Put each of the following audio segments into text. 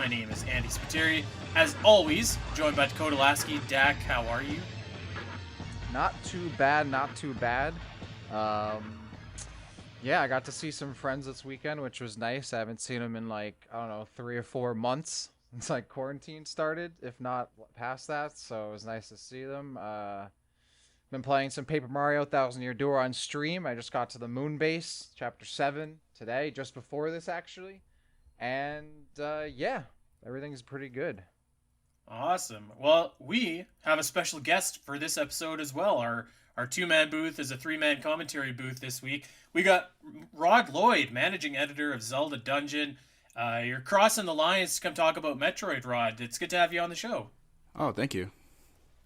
My name is Andy Spiteri. As always, joined by Dakota Lasky. Dak, how are you? Not too bad, not too bad. Um, yeah, I got to see some friends this weekend, which was nice. I haven't seen them in like, I don't know, 3 or 4 months since like quarantine started, if not past that. So it was nice to see them. Been playing some Paper Mario Thousand Year Door on stream. I just got to the Moon Base, Chapter 7 today, just before this actually. And yeah, everything's pretty good. Awesome. Well, we have a special guest for this episode as well. Our two-man booth is a three-man commentary booth this week. We got Lloyd, managing editor of Zelda Dungeon. You're crossing the lines to come talk about Metroid, Rod. It's good to have you on the show. Oh, thank you.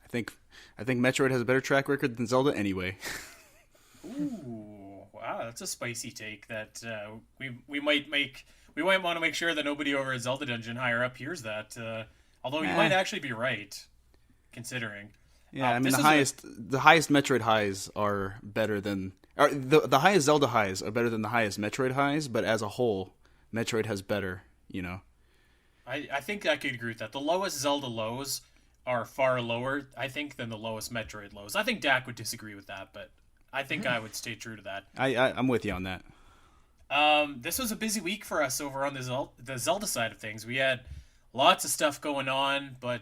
I think Metroid has a better track record than Zelda anyway. Ooh, wow, that's a spicy take that we might make. We might want to make sure that nobody over at Zelda Dungeon higher up hears that. Although you might actually be right, considering. Yeah, I mean the highest Metroid highs are better than the highest Zelda highs are better than the highest Metroid highs, but as a whole, Metroid has better, I think I could agree with that. The lowest Zelda lows are far lower, I think, than the lowest Metroid lows. I think Dak would disagree with that, but I think I would stay true to that. I'm with you on that. This was a busy week for us over on the Zelda side of things. We had lots of stuff going on, but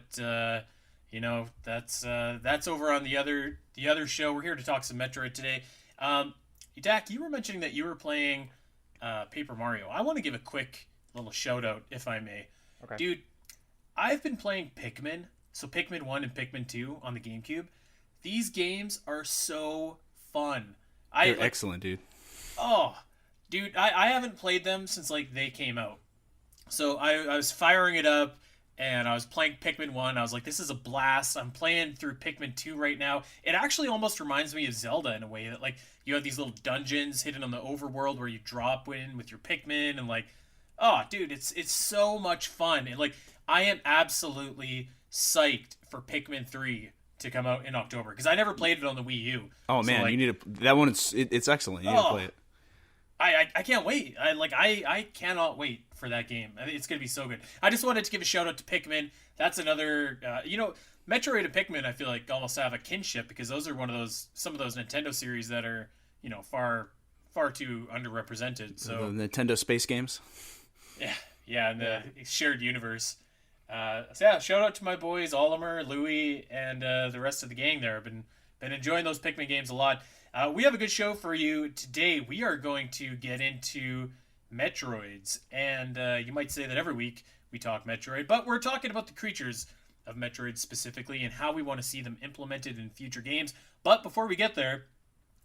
that's over on the other show. We're here to talk some Metroid today. Dak, you were mentioning that you were playing Paper Mario. I want to give a quick little shout out, if I may. Okay. Dude, I've been playing Pikmin, so Pikmin 1 and Pikmin 2 on the GameCube. These games are so fun. They're excellent, dude. Oh, dude, I haven't played them since like they came out. So I was firing it up and I was playing Pikmin 1. I was like, this is a blast. I'm playing through Pikmin 2 right now. It actually almost reminds me of Zelda in a way that like you have these little dungeons hidden on the overworld where you drop in with your Pikmin and like, oh, dude, it's so much fun. And like I am absolutely psyched for Pikmin 3 to come out in October because I never played it on the Wii U. Oh man, like, you need to that one. It's excellent. You need to play it. I can't wait. I cannot wait for that game. It's gonna be so good. I just wanted to give a shout out to Pikmin. That's another. Metroid and Pikmin. I feel like almost have a kinship because those are some of those Nintendo series that are far too underrepresented. So the Nintendo space games. Yeah, in the shared universe. So shout out to my boys Olimer, Louie, and the rest of the gang there. I've been enjoying those Pikmin games a lot. We have a good show for you today. We are going to get into Metroids, and you might say that every week we talk Metroid, but we're talking about the creatures of Metroid specifically and how we want to see them implemented in future games. But before we get there,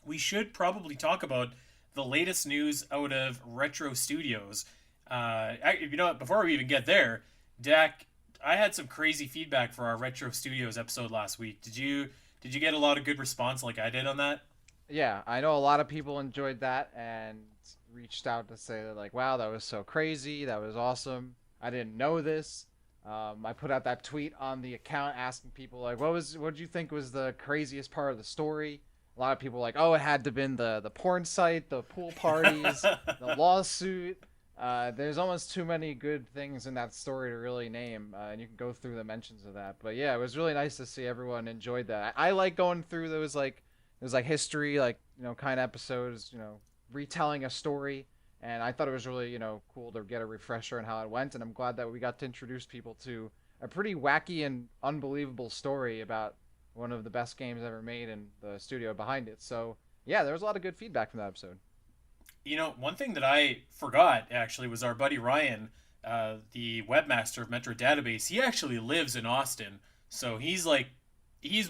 we should probably talk about the latest news out of Retro Studios. Before we even get there, Dak, I had some crazy feedback for our Retro Studios episode last week. Did you get a lot of good response like I did on that? Yeah, I know a lot of people enjoyed that and reached out to say that like, wow, that was so crazy, that was awesome. I didn't know this. I put out that tweet on the account asking people like, what did you think was the craziest part of the story? A lot of people were like, oh, it had to have been the porn site, the pool parties, the lawsuit. There's almost too many good things in that story to really name, and you can go through the mentions of that. But yeah, it was really nice to see everyone enjoyed that. I like going through those like history, kind of episodes, retelling a story, and I thought it was really, cool to get a refresher on how it went, and I'm glad that we got to introduce people to a pretty wacky and unbelievable story about one of the best games ever made and the studio behind it. So yeah, there was a lot of good feedback from that episode. One thing that I forgot actually was our buddy Ryan, the webmaster of Metro Database. He actually lives in Austin, so he's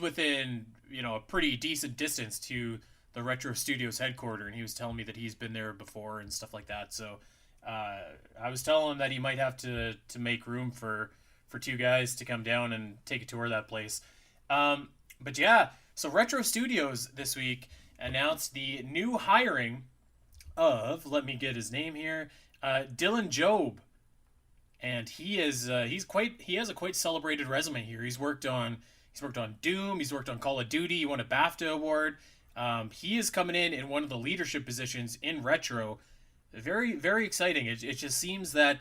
within a pretty decent distance to the Retro Studios headquarters, and he was telling me that he's been there before and stuff like that. So I was telling him that he might have to make room for two guys to come down and take a tour of that place. But yeah, so Retro Studios this week announced the new hiring of, let me get his name here, Dylan Job, and he has a quite celebrated resume here. He's worked on Doom, he's worked on Call of Duty, he won a BAFTA award. He is coming in one of the leadership positions in Retro. Very, very exciting. It just seems that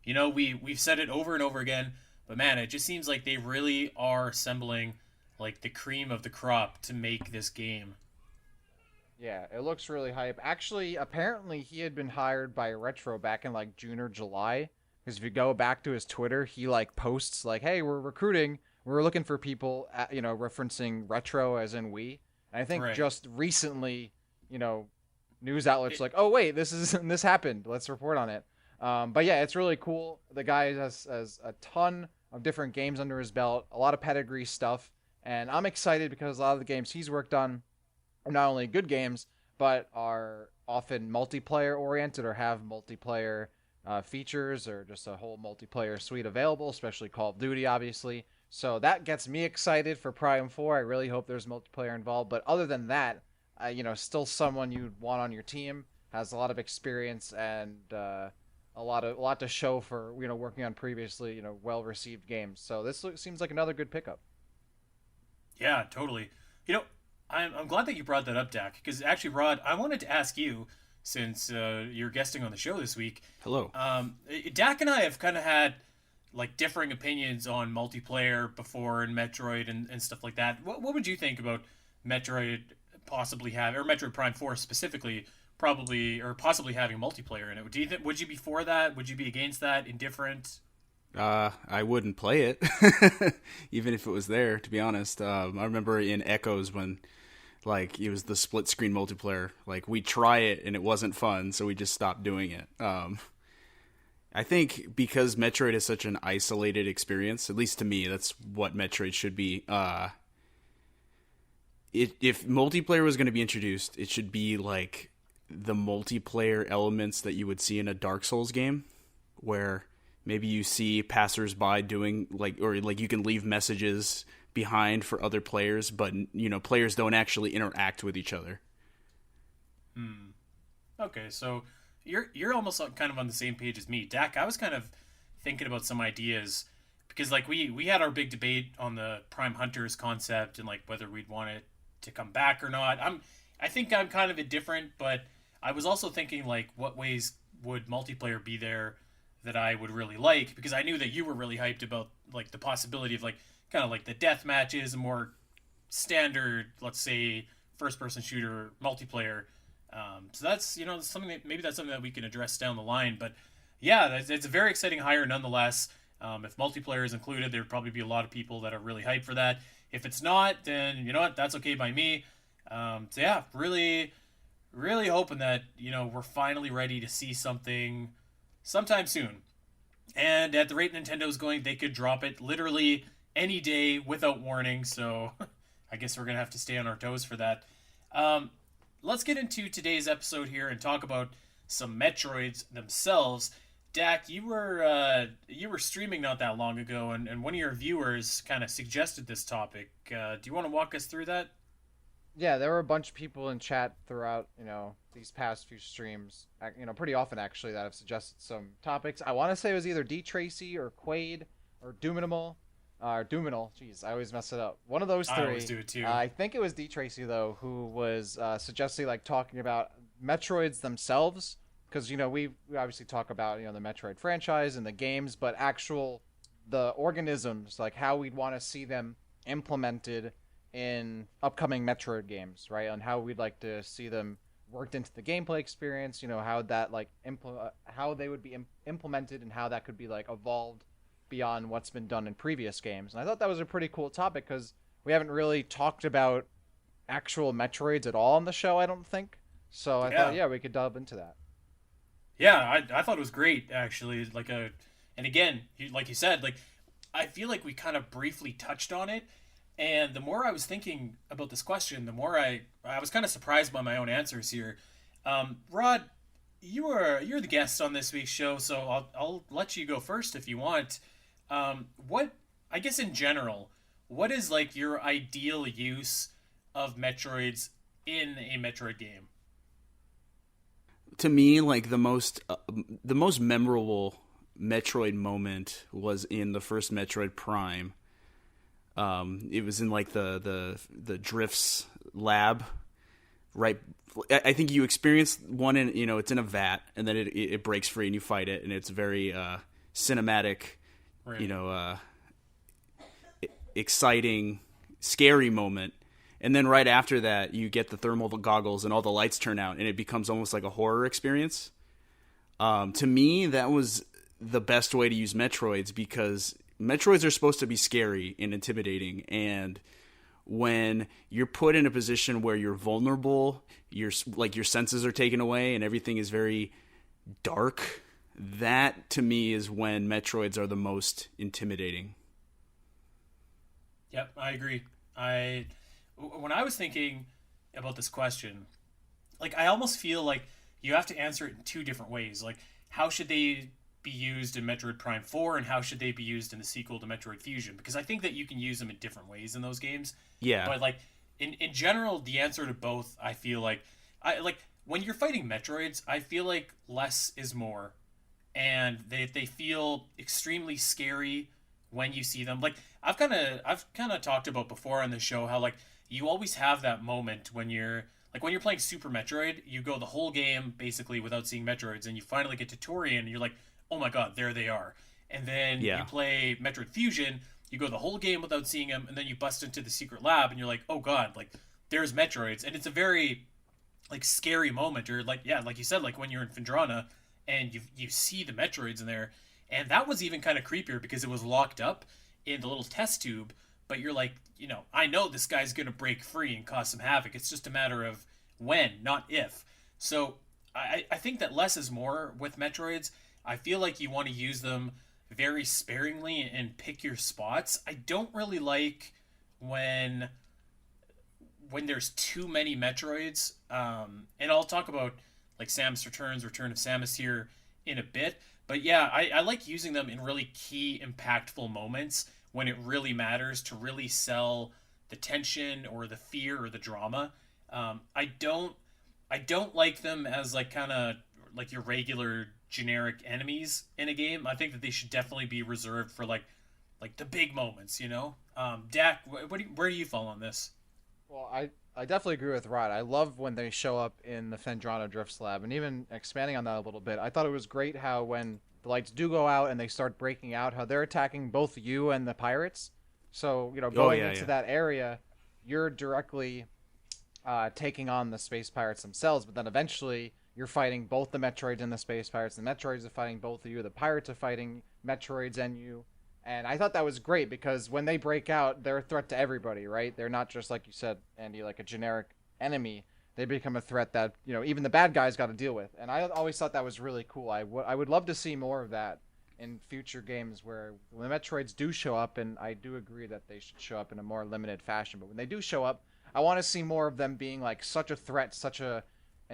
we've said it over and over again, but man, it just seems like they really are assembling like the cream of the crop to make this game. Yeah, it looks really hype. Actually, apparently he had been hired by Retro back in like June or July. Because if you go back to his Twitter, he like posts like, "Hey, we're recruiting. We're looking for people." Referencing Retro as in we. And I think Right. just recently, you know, news outlets It, like, "Oh wait, this is this happened. Let's report on it." But yeah, it's really cool. The guy has a ton of different games under his belt, a lot of pedigree stuff, and I'm excited because a lot of the games he's worked on are not only good games, but are often multiplayer oriented or have multiplayer features or just a whole multiplayer suite available, especially Call of Duty, obviously. So that gets me excited for Prime 4. I really hope there's multiplayer involved. But other than that, still someone you'd want on your team, has a lot of experience and a lot to show for working on previously well received games. So this seems like another good pickup. yeah, totally. You know, I'm glad that you brought that up, Dak, because actually, Rod, I wanted to ask you since you're guesting on the show this week. Hello. Dak and I have kind of had like differing opinions on multiplayer before in Metroid and stuff like that. What would you think about Metroid possibly have or Metroid Prime 4 specifically probably or possibly having multiplayer in it? Do you think would you be for that? Would you be against that? Indifferent? I wouldn't play it, even if it was there. To be honest, I remember in Echoes when, like, it was the split screen multiplayer. Like, we try it and it wasn't fun, so we just stopped doing it. I think because Metroid is such an isolated experience, at least to me, that's what Metroid should be. If multiplayer was going to be introduced, it should be like the multiplayer elements that you would see in a Dark Souls game, where maybe you see passersby doing or you can leave messages behind for other players, but players don't actually interact with each other. Okay, so you're almost kind of on the same page as me, Dak. I was kind of thinking about some ideas because like we had our big debate on the Prime Hunters concept and like whether we'd want it to come back or not. I think I'm kind of indifferent, but I was also thinking like what ways would multiplayer be there that I would really like because I knew that you were really hyped about like the possibility of like kind of like the death matches, a more standard, let's say, first person shooter multiplayer. So that's something that maybe that's something that we can address down the line. But yeah, it's a very exciting hire nonetheless. If multiplayer is included, there'd probably be a lot of people that are really hyped for that. If it's not, then you know what, that's okay by me. So yeah, really, really hoping that we're finally ready to see something sometime soon. And at the rate Nintendo's going, they could drop it literally any day without warning. So I guess we're gonna have to stay on our toes for that. Um, let's get into today's episode here and talk about some Metroids themselves. Dak, you were streaming not that long ago, and one of your viewers kind of suggested this topic. Do you want to walk us through that? Yeah, there were a bunch of people in chat throughout, these past few streams, pretty often actually, that have suggested some topics. I want to say it was either D Tracy or Quaid or Doominimal, or Doominal. Jeez, I always mess it up. One of those I three. always do it too. I think it was D Tracy though, who was suggesting like talking about Metroids themselves, because we obviously talk about the Metroid franchise and the games, but the organisms, like how we'd want to see them implemented in upcoming Metroid games, right? And how we'd like to see them worked into the gameplay experience. How that like how they would be implemented and how that could be like evolved beyond what's been done in previous games. And I thought that was a pretty cool topic because we haven't really talked about actual Metroids at all on the show, I don't think. So I thought, yeah, we could delve into that. Yeah, I thought it was great actually. And again, like you said, like I feel like we kind of briefly touched on it. And the more I was thinking about this question, the more I was kind of surprised by my own answers here. Rod, you're the guest on this week's show, so I'll let you go first if you want. What I guess in general, what is like your ideal use of Metroids in a Metroid game? To me, like the most memorable Metroid moment was in the first Metroid Prime. It was in like the Drifts lab, right? I think you experience one in it's in a vat, and then it breaks free and you fight it, and it's very cinematic, Right. you know, exciting, scary moment. And then right after that, you get the thermal goggles and all the lights turn out, and it becomes almost like a horror experience. To me, that was the best way to use Metroids, because Metroids are supposed to be scary and intimidating, and when you're put in a position where you're vulnerable, your senses are taken away and everything is very dark, that to me is when Metroids are the most intimidating. Yep, I agree. When I was thinking about this question, like I almost feel like you have to answer it in two different ways. Like, how should they be used in Metroid Prime 4, and how should they be used in the sequel to Metroid Fusion? Because I think that you can use them in different ways in those games. Yeah. But like in general, the answer to both, I feel like when you're fighting Metroids, I feel like less is more, and they feel extremely scary when you see them. Like I've kind of talked about before on the show how like you always have that moment when you're playing Super Metroid, you go the whole game basically without seeing Metroids, and you finally get to Torian, and you're like, oh my god, there they are. And then Yeah. you play Metroid Fusion, you go the whole game without seeing them, and then you bust into the secret lab, and you're like, oh god, like there's Metroids, and it's a very like scary moment, or like yeah, like you said, like when you're in Phendrana and you see the Metroids in there, and that was even kind of creepier because it was locked up in the little test tube. But you're like, I know this guy's gonna break free and cause some havoc. It's just a matter of when, not if. So I think that less is more with Metroids. I feel like you want to use them very sparingly and pick your spots. I don't really like when there's too many Metroids. And I'll talk about like Samus Returns, Return of Samus here in a bit. But yeah, I like using them in really key, impactful moments when it really matters to really sell the tension or the fear or the drama. I don't like them as like kind of like your regular generic enemies in a game. I think that they should definitely be reserved for like the big moments. Dak, where do you fall on this? Well, I definitely agree with Rod. I love when they show up in the Phendrana Drifts lab, and even expanding on that a little bit, I thought it was great how when the lights do go out and they start breaking out, how they're attacking both you and the pirates. So, Oh going yeah, into yeah. that area, you're directly taking on the space pirates themselves, but then eventually you're fighting both the Metroids and the space pirates. The Metroids are fighting both of you. The pirates are fighting Metroids and you. And I thought that was great because when they break out, they're a threat to everybody, right? They're not just like you said, Andy, like a generic enemy. They become a threat that even the bad guys got to deal with. And I always thought that was really cool. I would love to see more of that in future games where when the Metroids do show up, and I do agree that they should show up in a more limited fashion. But when they do show up, I want to see more of them being like such a threat, such an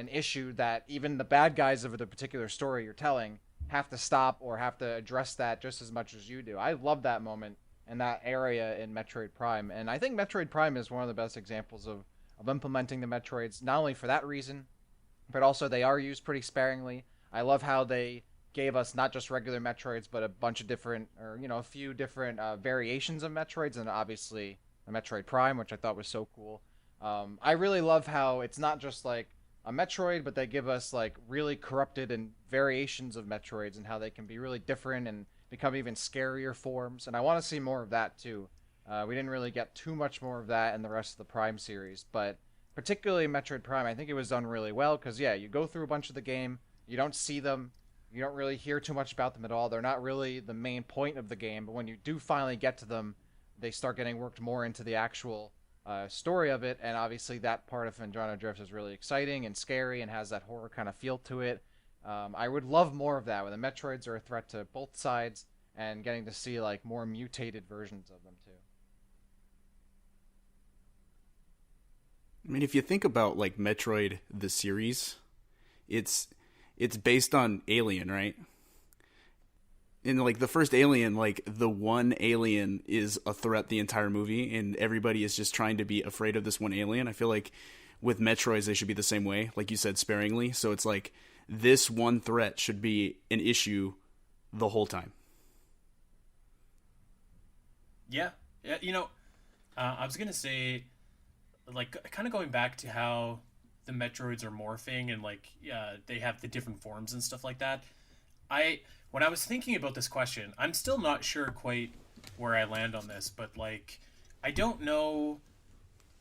issue that even the bad guys of the particular story you're telling have to stop or have to address that just as much as you do. I love that moment and that area in Metroid Prime, and I think Metroid Prime is one of the best examples of implementing the Metroids, not only for that reason, but also they are used pretty sparingly. I love how they gave us not just regular Metroids, but a bunch of different, or a few different variations of Metroids, and obviously the Metroid Prime, which I thought was so cool. I really love how it's not just like a Metroid, but they give us like really corrupted and variations of Metroids and how they can be really different and become even scarier forms. And I want to see more of that too. We didn't really get too much more of that in the rest of the Prime series, but particularly Metroid Prime, I think it was done really well because yeah, you go through a bunch of the game, you don't see them, you don't really hear too much about them at all. They're not really the main point of the game, but when you do finally get to them, they start getting worked more into the actual story of it, and obviously that part of Phendrana Drift is really exciting and scary and has that horror kind of feel to it. I would love more of that, where the Metroids are a threat to both sides, and getting to see like more mutated versions of them too. I mean, if you think about like Metroid the series, it's based on Alien, right? In like the first Alien, like the one alien is a threat the entire movie, and everybody is just trying to be afraid of this one alien. I feel like with Metroids they should be the same way, like you said, sparingly. So it's like this one threat should be an issue the whole time. Yeah, yeah. I was gonna say, like, kind of going back to how the Metroids are morphing and like, they have the different forms and stuff like that. I when I was thinking about this question, I'm still not sure quite where I land on this, but like I don't know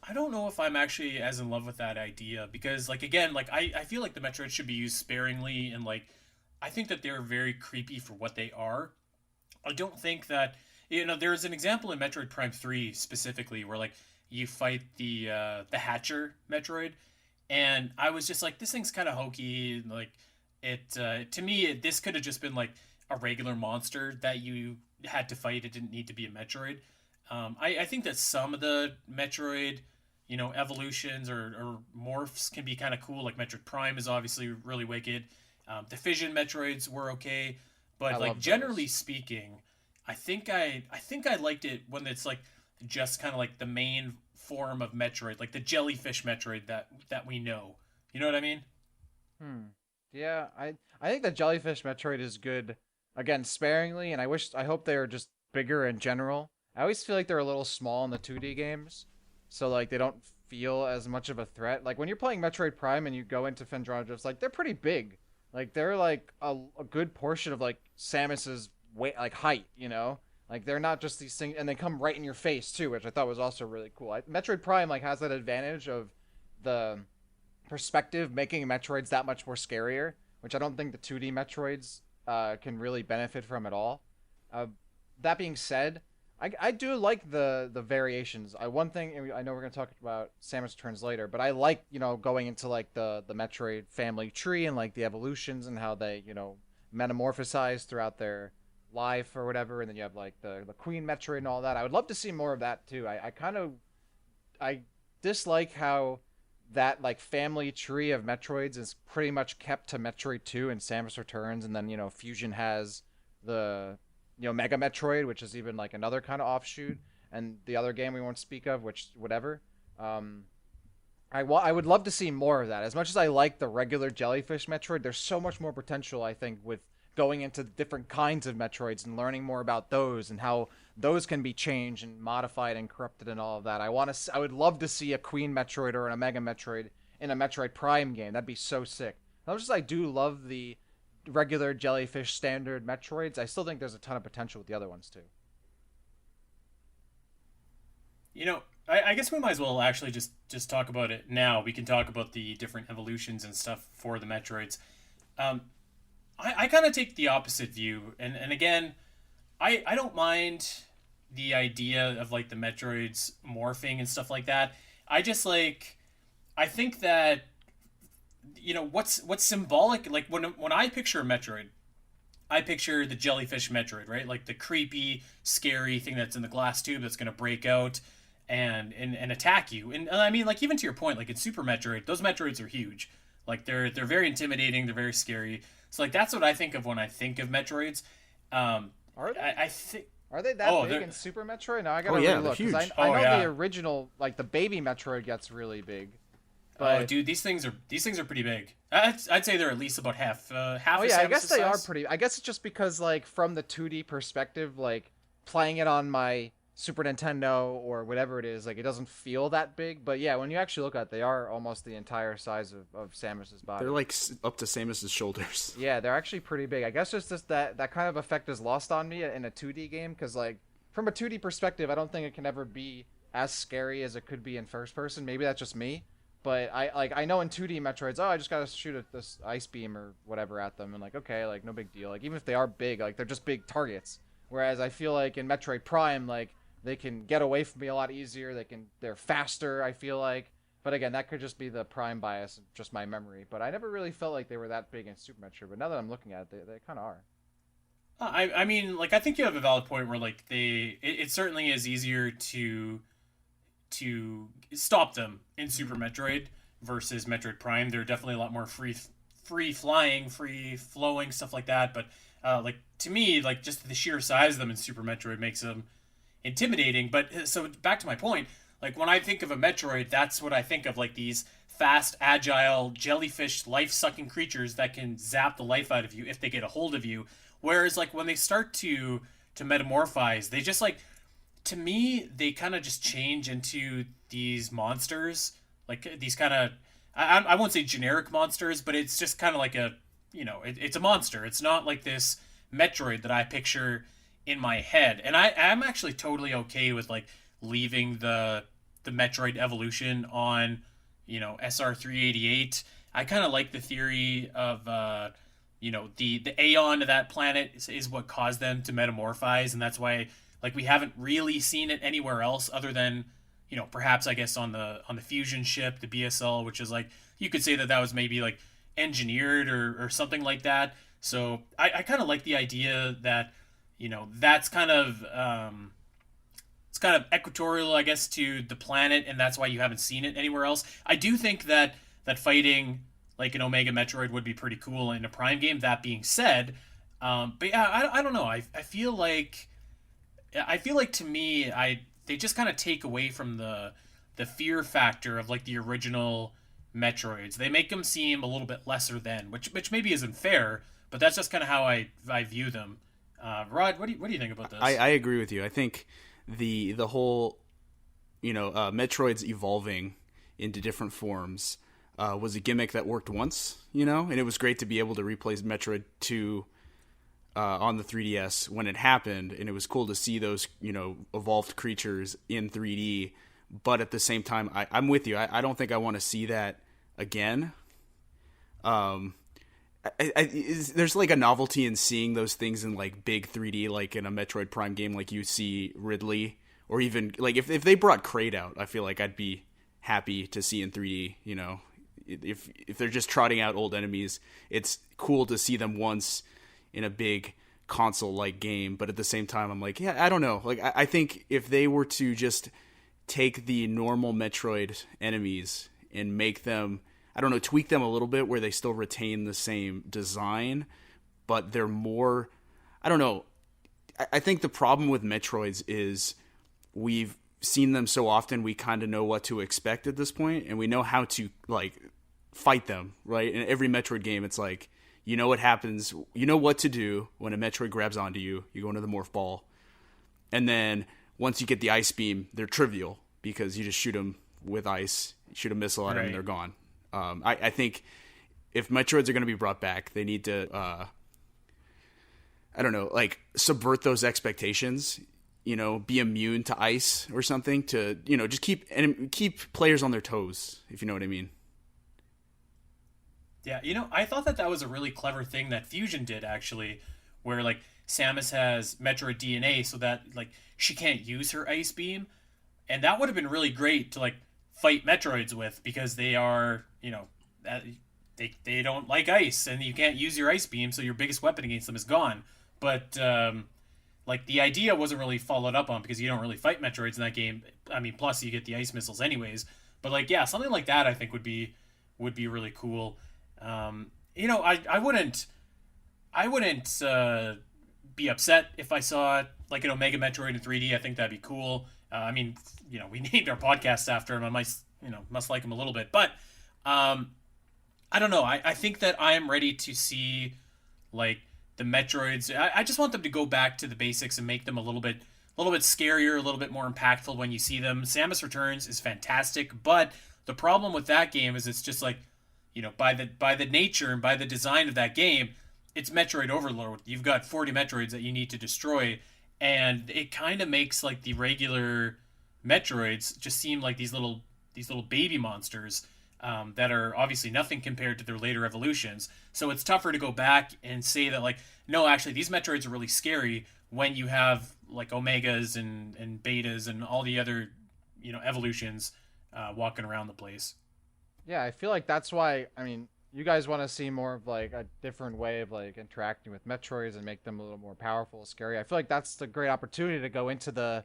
I don't know if I'm actually as in love with that idea because like again, like I feel like the Metroids should be used sparingly and like I think that they're very creepy for what they are. I don't think that there's an example in Metroid Prime 3 specifically where like you fight the Hatcher Metroid and I was just like this thing's kind of hokey like to me this could have just been like a regular monster that you had to fight. It didn't need to be a Metroid. I think that some of the Metroid evolutions or morphs can be kind of cool. Like Metroid Prime is obviously really wicked. The Fission Metroids were okay, I but like love generally those. speaking, I think I liked it when it's like just kind of like the main form of Metroid, like the jellyfish Metroid that we know. You know what I mean? Hmm. Yeah, I think the jellyfish Metroid is good. Again, sparingly, and I hope they are just bigger in general. I always feel like they're a little small in the 2D games, so like they don't feel as much of a threat. Like when you're playing Metroid Prime and you go into Phendrana, like they're pretty big. Like they're like a good portion of like Samus's weight, like height. Like they're not just these things, and they come right in your face too, which I thought was also really cool. Metroid Prime like has that advantage of the perspective, making Metroids that much more scarier, which I don't think the 2D Metroids can really benefit from at all. Uh, that being said, I do like the variations. One thing I know we're gonna talk about Samus Returns later, but I like going into like the Metroid family tree and like the evolutions and how they metamorphosize throughout their life or whatever, and then you have like the Queen Metroid and all that. I would love to see more of that too. I dislike how that like family tree of Metroids is pretty much kept to Metroid 2 and Samus Returns, and then Fusion has the Mega Metroid, which is even like another kind of offshoot, and the other game we won't speak of, which whatever. Um, I would love to see more of that. As much as I like the regular Jellyfish Metroid, there's so much more potential I think with going into different kinds of Metroids and learning more about those and how those can be changed and modified and corrupted and all of that. I would love to see a Queen Metroid or a Mega Metroid in a Metroid Prime game. That'd be so sick. As much as I do love the regular Jellyfish standard Metroids, I still think there's a ton of potential with the other ones too. I guess we might as well actually just talk about it now. We can talk about the different evolutions and stuff for the Metroids. Um, I kind of take the opposite view, and again, I don't mind the idea of like the Metroids morphing and stuff like that. I just like I think that what's symbolic like when I picture a Metroid, I picture the jellyfish Metroid, right? Like the creepy, scary thing that's in the glass tube that's going to break out and attack you. And I mean, like even to your point, like in Super Metroid, those Metroids are huge. Like they're very intimidating. They're very scary. So like that's what I think of when I think of Metroids. Are they? I think. Are they that Oh, big in Super Metroid? Now I Oh gotta yeah, they're relook because huge. I Oh know yeah. the original, like the baby Metroid, gets really big. Oh, But dude, these things are pretty big. I'd say they're at least about half oh of yeah, I Samus's guess they are size. pretty. I guess it's just because like from the 2D perspective, like playing it on my Super Nintendo or whatever it is, like it doesn't feel that big. But yeah, when you actually look at it, they are almost the entire size of Samus's body. They're like up to Samus's shoulders. Yeah, they're actually pretty big. I guess it's just that kind of effect is lost on me in a 2D game because like from a 2D perspective, I don't think it can ever be as scary as it could be in first person. Maybe that's just me. But I know in 2D Metroids, oh, I just gotta shoot this ice beam or whatever at them, and like okay, like no big deal. Like even if they are big, like they're just big targets. Whereas I feel like in Metroid Prime, like they can get away from me a lot easier. They're faster. I feel like, but again, that could just be the Prime bias, just my memory. But I never really felt like they were that big in Super Metroid. But now that I'm looking at it, they kind of are. I mean, like I think you have a valid point where like it certainly is easier to stop them in Super Metroid versus Metroid Prime. They're definitely a lot more free flying, free flowing stuff like that. But like to me, like just the sheer size of them in Super Metroid makes them intimidating. But so back to my point, like when I think of a Metroid, that's what I think of, like these fast, agile, jellyfish, life-sucking creatures that can zap the life out of you if they get a hold of you. Whereas like when they start to metamorphize, they just like to me they kind of just change into these monsters, like these kind of I won't say generic monsters, but it's just kind of like it's a monster. It's not like this Metroid that I picture in my head. And I'm actually totally okay with like leaving the Metroid evolution on, SR388. I kind of like the theory of the Aeon of that planet is what caused them to metamorphize, and that's why like we haven't really seen it anywhere else other than perhaps I guess on the fusion ship, the BSL, which is like you could say that was maybe like engineered or something like that. So I kind of like the idea that that's kind of it's kind of equatorial, I guess, to the planet, and that's why you haven't seen it anywhere else. I do think that fighting like an Omega Metroid would be pretty cool in a Prime game. That being said, but yeah, I don't know. I feel like to me, they just kind of take away from the fear factor of like the original Metroids. They make them seem a little bit lesser than, which maybe isn't fair, but that's just kind of how I view them. Rod, what do you think about this? I agree with you. I think the whole Metroids evolving into different forms was a gimmick that worked once, and it was great to be able to replace Metroid 2 on the 3DS when it happened, and it was cool to see those evolved creatures in 3D. But at the same time, I'm with you. I don't think I want to see that again. There's like a novelty in seeing those things in like big 3D, like in a Metroid Prime game, like you see Ridley, or even like if they brought Kraid out, I feel like I'd be happy to see in 3D. If they're just trotting out old enemies, it's cool to see them once in a big console-like game. But at the same time, I'm like, yeah, I don't know. Like I think if they were to just take the normal Metroid enemies and make them, I don't know, tweak them a little bit where they still retain the same design, but they're more, I don't know. I think the problem with Metroids is we've seen them so often, we kind of know what to expect at this point, and we know how to like fight them, right? In every Metroid game, it's like, what happens, what to do when a Metroid grabs onto you. You go into the morph ball, and then once you get the ice beam, they're trivial because you just shoot them with ice, shoot a missile at them, and they're gone. I think if Metroids are going to be brought back, they need to, I don't know, like subvert those expectations, be immune to ice or something to, just keep players on their toes, if you know what I mean. Yeah, I thought that was a really clever thing that Fusion did, actually, where, like, Samus has Metroid DNA so that, like, she can't use her ice beam, and that would have been really great to, like, fight Metroids with, because they are, they don't like ice, and you can't use your ice beam, so your biggest weapon against them is gone. But, like, the idea wasn't really followed up on, because you don't really fight Metroids in that game. I mean, plus you get the ice missiles anyways. But, like, yeah, something like that I think would be really cool. I wouldn't be upset if I saw like an Omega Metroid in 3D. I think that'd be cool. I mean, we named our podcast after him. I must like him a little bit, but I don't know. I think that I am ready to see like the Metroids. I just want them to go back to the basics and make them a little bit scarier, a little bit more impactful when you see them. Samus Returns is fantastic, but the problem with that game is it's just like, by the nature and by the design of that game, it's Metroid overload. You've got 40 Metroids that you need to destroy, and it kind of makes like the regular Metroids just seem like these little baby monsters that are obviously nothing compared to their later evolutions. So it's tougher to go back and say that like, no, actually these Metroids are really scary when you have like Omegas and Betas and all the other evolutions walking around the place. Yeah, I feel like that's why, I mean, you guys want to see more of like a different way of like interacting with Metroids and make them a little more powerful, scary. I feel like that's the great opportunity to go into the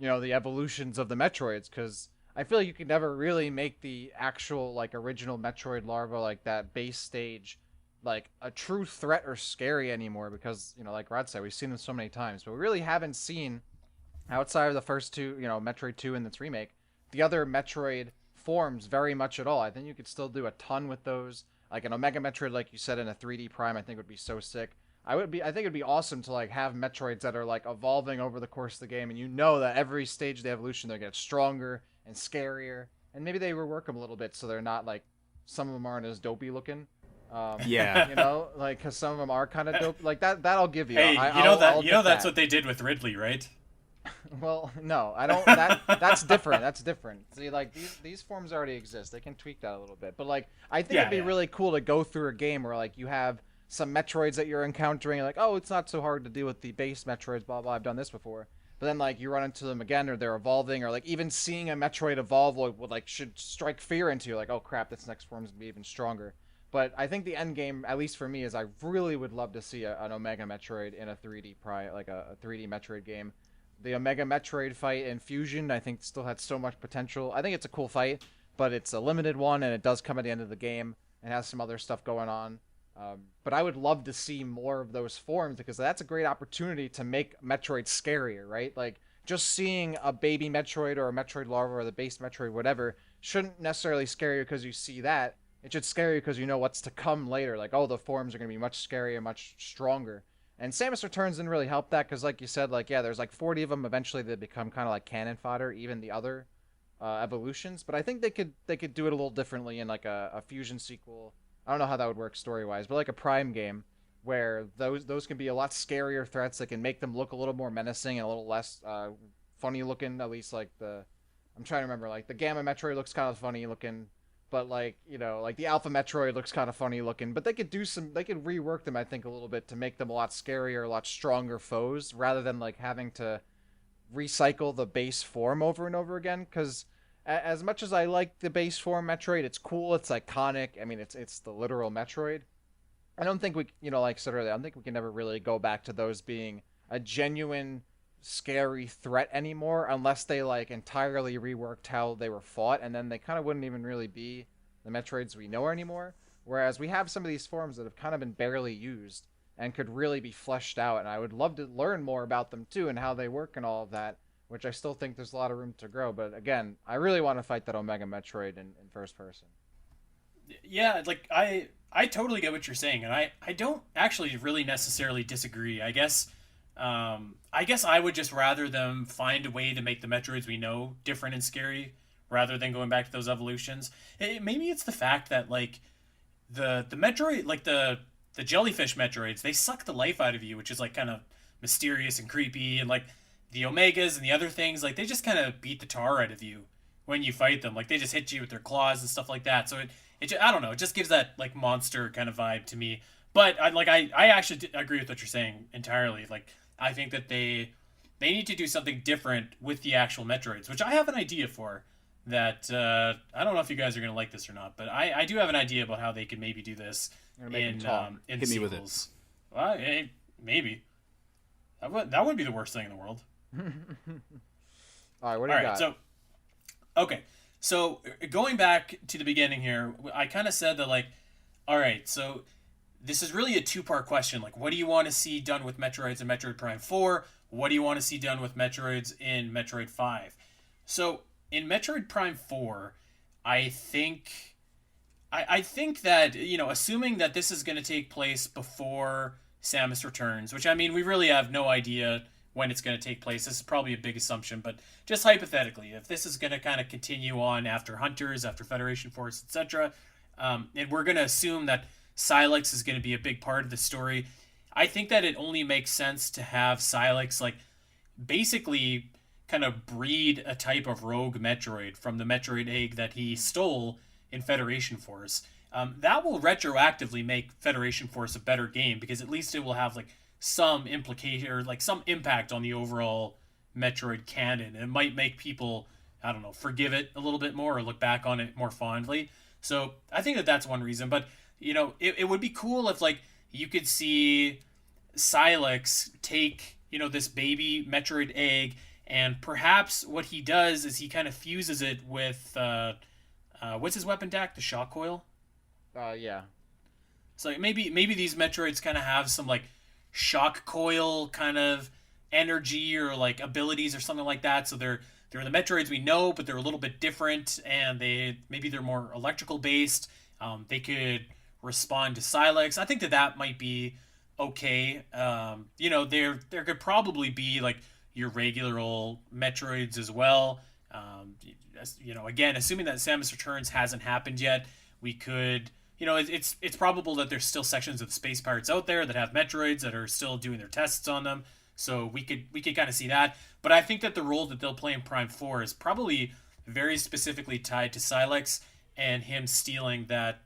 evolutions of the Metroids, because I feel like you can never really make the actual like original Metroid larva, like that base stage, like a true threat or scary anymore, because like Rod said, we've seen them so many times, but we really haven't seen, outside of the first two, Metroid 2 and its remake, the other Metroid forms very much at all. I think you could still do a ton with those. Like an Omega Metroid, like you said, in a 3D Prime, I think would be so sick. I think it'd be awesome to like have Metroids that are like evolving over the course of the game, and that every stage of the evolution they get stronger and scarier, and maybe they rework them a little bit so they're not like, some of them aren't as dopey looking. Yeah. You know, like because some of them are kind of dope. Like that. That I'll give you. Hey, I'll admit that's that. what they did with Ridley, right? Well, no, I don't. That's different. That's different. See, like these forms already exist. They can tweak that a little bit. But like, I think it'd Yeah, be yeah. really cool to go through a game where like you have some Metroids that you're encountering. Like, oh, it's not so hard to deal with the base Metroids. Blah blah. I've done this before. But then like you run into them again, or they're evolving, or like even seeing a Metroid evolve would like should strike fear into you. Like, oh crap, this next form's gonna be even stronger. But I think the end game, at least for me, is I really would love to see an Omega Metroid in a 3D like a 3D Metroid game. The Omega Metroid fight in Fusion, I think, still had so much potential. I think it's a cool fight, but it's a limited one, and it does come at the end of the game. It has some other stuff going on. But I would love to see more of those forms because that's a great opportunity to make Metroid scarier, right? Like, just seeing a baby Metroid or a Metroid larva or the base Metroid, whatever, shouldn't necessarily scare you because you see that. It should scare you because you know what's to come later. Like, oh, the forms are going to be much scarier, much stronger. And Samus Returns didn't really help that because, like you said, like yeah, there's like 40 of them. Eventually, they become kind of like cannon fodder, even the other evolutions. But I think they could do it a little differently in like a fusion sequel. I don't know how that would work story wise, but like a Prime game where those can be a lot scarier threats that can make them look a little more menacing and a little less funny looking. At least like I'm trying to remember, like the Gamma Metroid looks kind of funny looking, but like like the Alpha Metroid looks kind of funny looking. But they could rework them, I think, a little bit to make them a lot scarier, a lot stronger foes, rather than like having to recycle the base form over and over again. Because as much as I like the base form Metroid, it's cool, it's iconic. I mean, it's the literal Metroid. I don't think we, like I said earlier, I don't think we can ever really go back to those being a genuine scary threat anymore unless they like entirely reworked how they were fought, and then they kind of wouldn't even really be the Metroids we know anymore. Whereas we have some of these forms that have kind of been barely used and could really be fleshed out, and I would love to learn more about them too and how they work and all of that, which I still think there's a lot of room to grow. But again, I really want to fight that Omega Metroid in first person. Yeah, like I totally get what you're saying, and I don't actually really necessarily disagree. I guess I would just rather them find a way to make the Metroids we know different and scary rather than going back to those evolutions. Maybe it's the fact that like the Metroid, like the jellyfish Metroids, they suck the life out of you, which is like kind of mysterious and creepy, and like the Omegas and the other things, like they just kind of beat the tar out of you when you fight them. Like they just hit you with their claws and stuff like that. So I don't know, it just gives that like monster kind of vibe to me. But I actually agree with what you're saying entirely. Like I think that they need to do something different with the actual Metroids, which I have an idea for. That I don't know if you guys are gonna like this or not, but I do have an idea about how they could maybe do this in Hit me with it. sequels. Well, maybe that would be the worst thing in the world. All right, what do All you right, got? so okay, so going back to the beginning here, I kind of said that like, all right, so this is really a two-part question. Like, what do you want to see done with Metroids in Metroid Prime 4? What do you want to see done with Metroids in Metroid 5? So in Metroid Prime 4, I think I think that, assuming that this is going to take place before Samus returns, which I mean, we really have no idea when it's going to take place. This is probably a big assumption, but just hypothetically, if this is going to kind of continue on after Hunters, after Federation Force, etc., and we're going to assume that Sylux is going to be a big part of the story, I think that it only makes sense to have Sylux like basically kind of breed a type of rogue Metroid from the Metroid egg that he stole in Federation Force. That will retroactively make Federation Force a better game because at least it will have like some implication or like some impact on the overall Metroid canon. It might make people, I don't know, forgive it a little bit more or look back on it more fondly. So I think that that's one reason. But it would be cool if like you could see Sylux take this baby Metroid egg, and perhaps what he does is he kind of fuses it with what's his weapon deck? The shock coil. Yeah. So like, maybe these Metroids kind of have some like shock coil kind of energy or like abilities or something like that. So they're the Metroids we know, but they're a little bit different, and they're more electrical based. They could respond to Sylux. I think that might be okay. There could probably be like your regular old Metroids as well. Again, assuming that Samus Returns hasn't happened yet, we could it's probable that there's still sections of the space pirates out there that have Metroids that are still doing their tests on them. So we could kind of see that. But I think that the role that they'll play in Prime 4 is probably very specifically tied to Sylux and him stealing that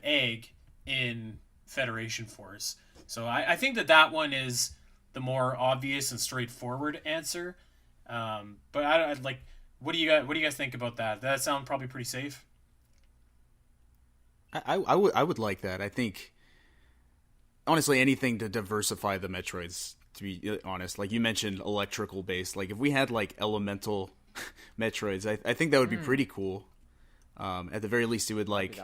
egg in Federation Force. So I think that one is the more obvious and straightforward answer. But I'd like, what do you guys think about that? Does that sound probably pretty safe? I would like that. I think, honestly, anything to diversify the Metroids, to be honest. Like you mentioned, electrical based. Like if we had like elemental Metroids, I think that would be pretty cool. At the very least, it would like,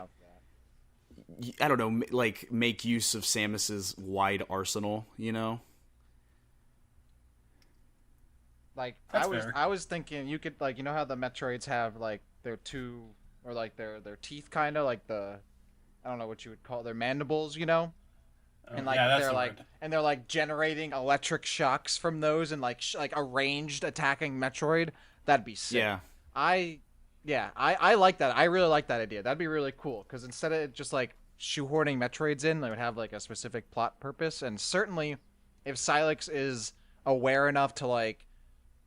I don't know, like make use of Samus's wide arsenal, you know? Like That's fair. I was thinking you could like, you know how the Metroids have like their two, or like their teeth, kind of like the, I don't know what you would call their mandibles, you know? And like Yeah, that's they're the like word. and they're like generating electric shocks from those, and like like a ranged attacking Metroid. That'd be sick. Yeah. I I like that. I really like that idea. That'd be really cool, because instead of just like shoehorning Metroids in, they would have like a specific plot purpose. And certainly, if Sylux is aware enough to like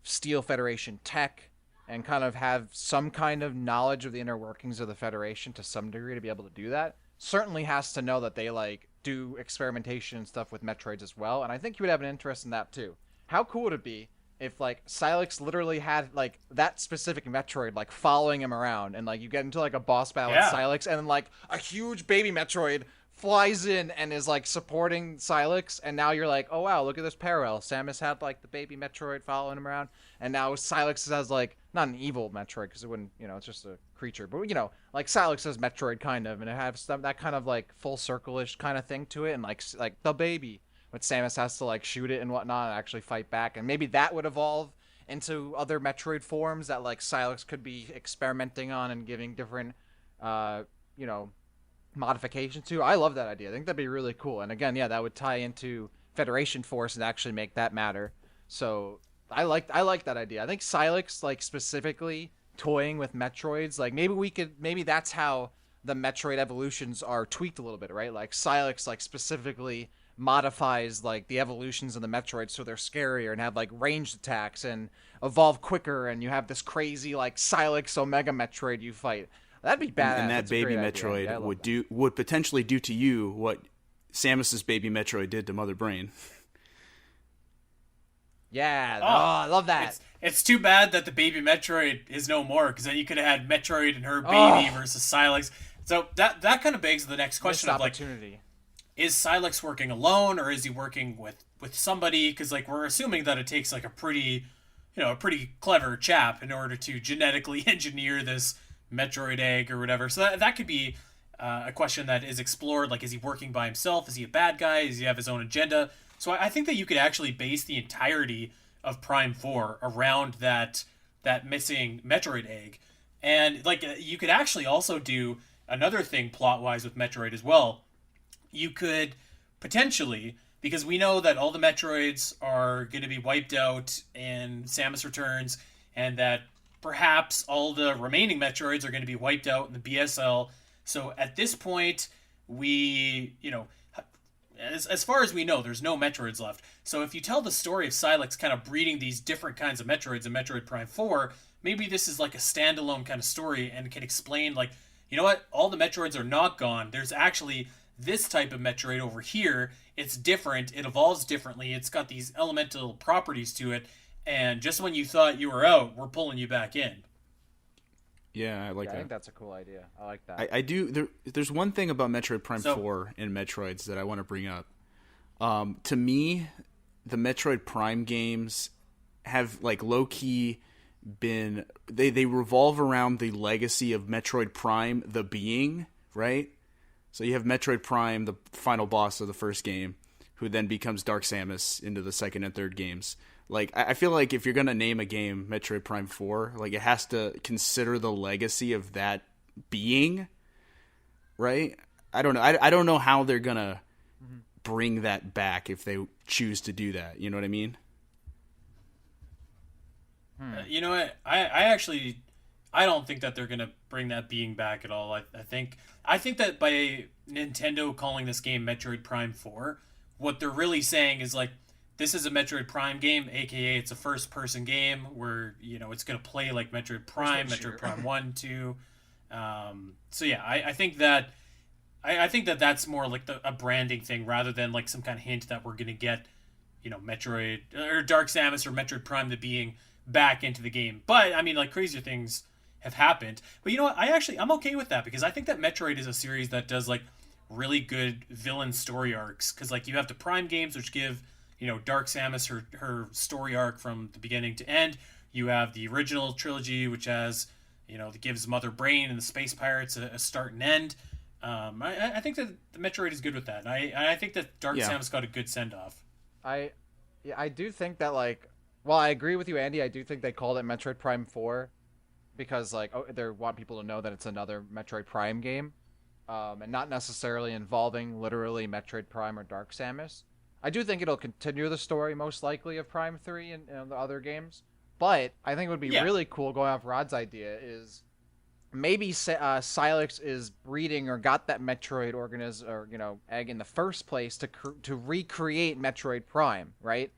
steal Federation tech and kind of have some kind of knowledge of the inner workings of the Federation to some degree to be able to do that, certainly has to know that they like do experimentation and stuff with Metroids as well. And I think you would have an interest in that too. How cool would it be if like Sylux literally had like that specific Metroid like following him around, and like you get into like a boss battle with Yeah. Sylux, and then like a huge baby Metroid flies in and is like supporting Sylux, and now you're like, oh wow, look at this parallel. Samus had like the baby Metroid following him around, and now Sylux has like not an evil Metroid, because it wouldn't, it's just a creature, but like Sylux has Metroid kind of, and it has that kind of like full circle-ish kind of thing to it, and like the baby, but Samus has to like shoot it and whatnot and actually fight back, and maybe that would evolve into other Metroid forms that like Sylux could be experimenting on and giving different, you know, modifications to. I love that idea. I think that'd be really cool. And again, yeah, that would tie into Federation Force and actually make that matter. So I like that idea. I think Sylux like specifically toying with Metroids, like maybe that's how the Metroid evolutions are tweaked a little bit, right? Like Sylux like specifically modifies like the evolutions of the Metroids so they're scarier and have like ranged attacks and evolve quicker, and you have this crazy like Sylux Omega Metroid you fight. That'd be badass. And that That's a baby great idea. Metroid Yeah, I love that. would potentially do to you what Samus's baby Metroid did to Mother Brain. Yeah. Oh, I love that. It's too bad that the baby Metroid is no more, because then you could have had Metroid and her baby Oh. versus Sylux. So that kind of begs the next question Missed of like, opportunity. is Sylux working alone, or is he working with somebody? Because like we're assuming that it takes like a pretty clever chap in order to genetically engineer this Metroid egg or whatever. So that could be a question that is explored. Like, is he working by himself? Is he a bad guy? Does he have his own agenda? So I think that you could actually base the entirety of Prime 4 around that missing Metroid egg. And like you could actually also do another thing plot wise with Metroid as well. You could potentially, because we know that all the Metroids are going to be wiped out in Samus Returns, and that perhaps all the remaining Metroids are going to be wiped out in the BSL. So at this point, as far as we know, there's no Metroids left. So if you tell the story of Sylux kind of breeding these different kinds of Metroids in Metroid Prime 4, maybe this is like a standalone kind of story and can explain, like, you know what, all the Metroids are not gone. There's actually this type of Metroid over here. It's different. It evolves differently. It's got these elemental properties to it. And just when you thought you were out, we're pulling you back in. Yeah, I like I that. think that's a cool idea. I like that. I do. There's one thing about Metroid Prime So- 4 and Metroids that I want to bring up. To me, the Metroid Prime games have like low key been they revolve around the legacy of Metroid Prime, the being, right? So you have Metroid Prime, the final boss of the first game, who then becomes Dark Samus into the second and third games. Like, I feel like if you're gonna name a game Metroid Prime 4, like it has to consider the legacy of that being, right? I don't know. I don't know how they're gonna bring that back if they choose to do that. You know what I mean? You know what? I actually I don't think that they're gonna bring that being back at all. I think that by Nintendo calling this game Metroid Prime 4, what they're really saying is like this is a Metroid Prime game, aka it's a first person game where, it's gonna play like Metroid Prime, Metroid Prime 1, 2. So yeah, I think that I think that that's more like a branding thing rather than like some kind of hint that we're gonna get, Metroid or Dark Samus or Metroid Prime the being back into the game. But I mean, like crazier things have happened. But you know what? I'm okay with that because I think that Metroid is a series that does like really good villain story arcs. Because like you have the Prime games, which give Dark Samus her story arc from the beginning to end. You have the original trilogy, which has that gives Mother Brain and the Space Pirates a start and end. I think that the Metroid is good with that. And I think that Dark Samus got a good send off. I do think that like, well, I agree with you, Andy. I do think they called it Metroid Prime 4 because like they want people to know that it's another Metroid Prime game, and not necessarily involving literally Metroid Prime or Dark Samus. I do think it'll continue the story most likely of Prime 3 and the other games, but I think it would be really cool, going off Rod's idea, is maybe Sylux is breeding or got that Metroid organism or egg in the first place to recreate Metroid Prime, right?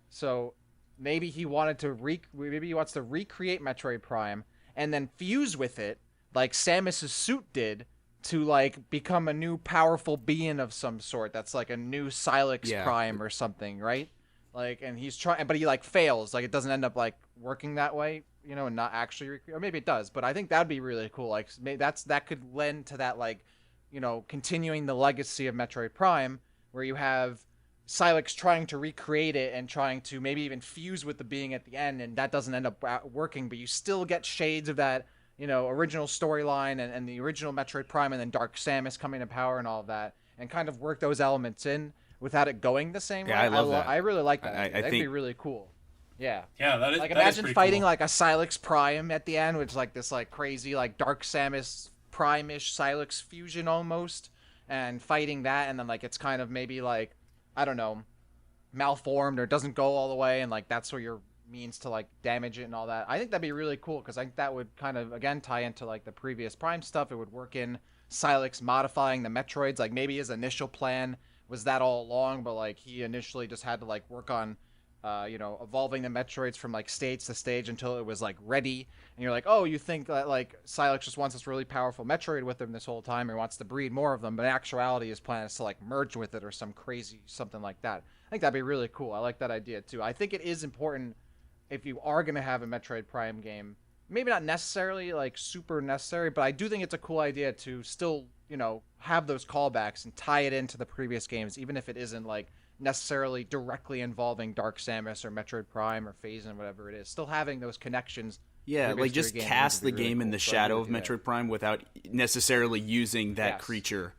So maybe he wanted to maybe he wants to recreate Metroid Prime and then fuse with it like Samus's suit did to like become a new powerful being of some sort that's like a new Sylux Prime or something, right? Like, and he's trying, but he like fails, like it doesn't end up like working that way, and not actually or maybe it does, but I think that'd be really cool. Like maybe that could lend to that, like, continuing the legacy of Metroid Prime, where you have Sylux trying to recreate it and trying to maybe even fuse with the being at the end, and that doesn't end up working, but you still get shades of that, original storyline and the original Metroid Prime, and then Dark Samus coming to power and all of that, and kind of work those elements in without it going the same way. I love that. I really like that. I That'd think be really cool. Yeah. Yeah, that is like, that is imagine pretty fighting cool. like a Sylux Prime at the end, which is like this like crazy like Dark Samus Prime-ish Sylux fusion almost, and fighting that, and then like it's kind of maybe like, I don't know, malformed or doesn't go all the way, and like that's where your means to like damage it and all that. I think that'd be really cool because I think that would kind of again tie into like the previous Prime stuff. It would work in Sylux modifying the Metroids. Like maybe his initial plan was that all along, but like he initially just had to like work on evolving the Metroids from like stage to stage until it was like ready. And you're like, oh, you think that like Sylux just wants this really powerful Metroid with him this whole time, or wants to breed more of them, but in actuality his plan is to like merge with it or some crazy something like that. I think that'd be really cool. I like that idea too. I think it is important if you are going to have a Metroid Prime game, maybe not necessarily like super necessary, but I do think it's a cool idea to still, have those callbacks and tie it into the previous games, even if it isn't like necessarily directly involving Dark Samus or Metroid Prime or Phase, whatever it is. Still having those connections. Yeah, like just cast the game in the shadow of Metroid Prime without necessarily using that creature.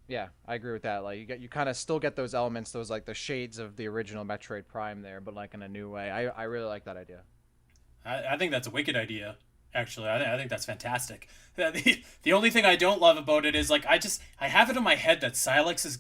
Yeah, I agree with that. Like you kind of still get those elements, those like the shades of the original Metroid Prime there, but like in a new way. I really like that idea. I think that's a wicked idea. Actually, I think that's fantastic. The only thing I don't love about it is like I have it in my head that Sylux is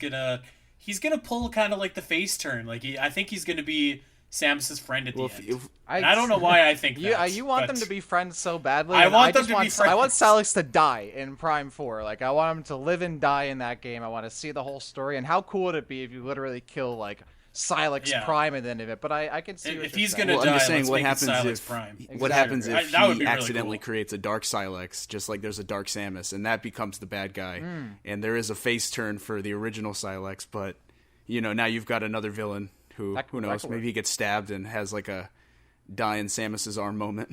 he's gonna pull kind of like the face turn. Like I think he's gonna be Samus's friend at the end. I don't know why I think that. You want them to be friends so badly. I want them to be friends. I want Sylux to die in Prime 4. Like I want him to live and die in that game. I want to see the whole story. And how cool would it be if you literally kill like Sylux Prime at the end of it? But I can see if he's gonna die. I'm just saying, what happens what happens if he really accidentally cool. creates a Dark Sylux, just like there's a Dark Samus, and that becomes the bad guy, and there is a face turn for the original Sylux, but now you've got another villain who knows, maybe he gets stabbed and has like a die in Samus's arm moment.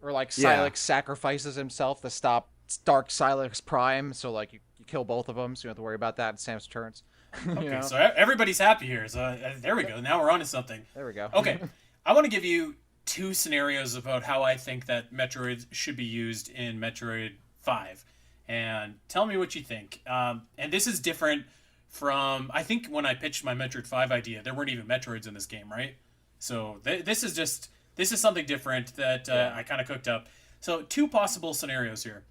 Or like Sylux sacrifices himself to stop Dark Sylux Prime, so like you kill both of them, so you don't have to worry about that in Samus turns. Okay, so everybody's happy here. So there we go. Now we're on to something. There we go. Okay, I want to give you two scenarios about how I think that Metroid should be used in Metroid 5. And tell me what you think. And this is different from, I think when I pitched my Metroid 5 idea, there weren't even Metroids in this game, right? So this is something different that I kind of cooked up. So two possible scenarios here.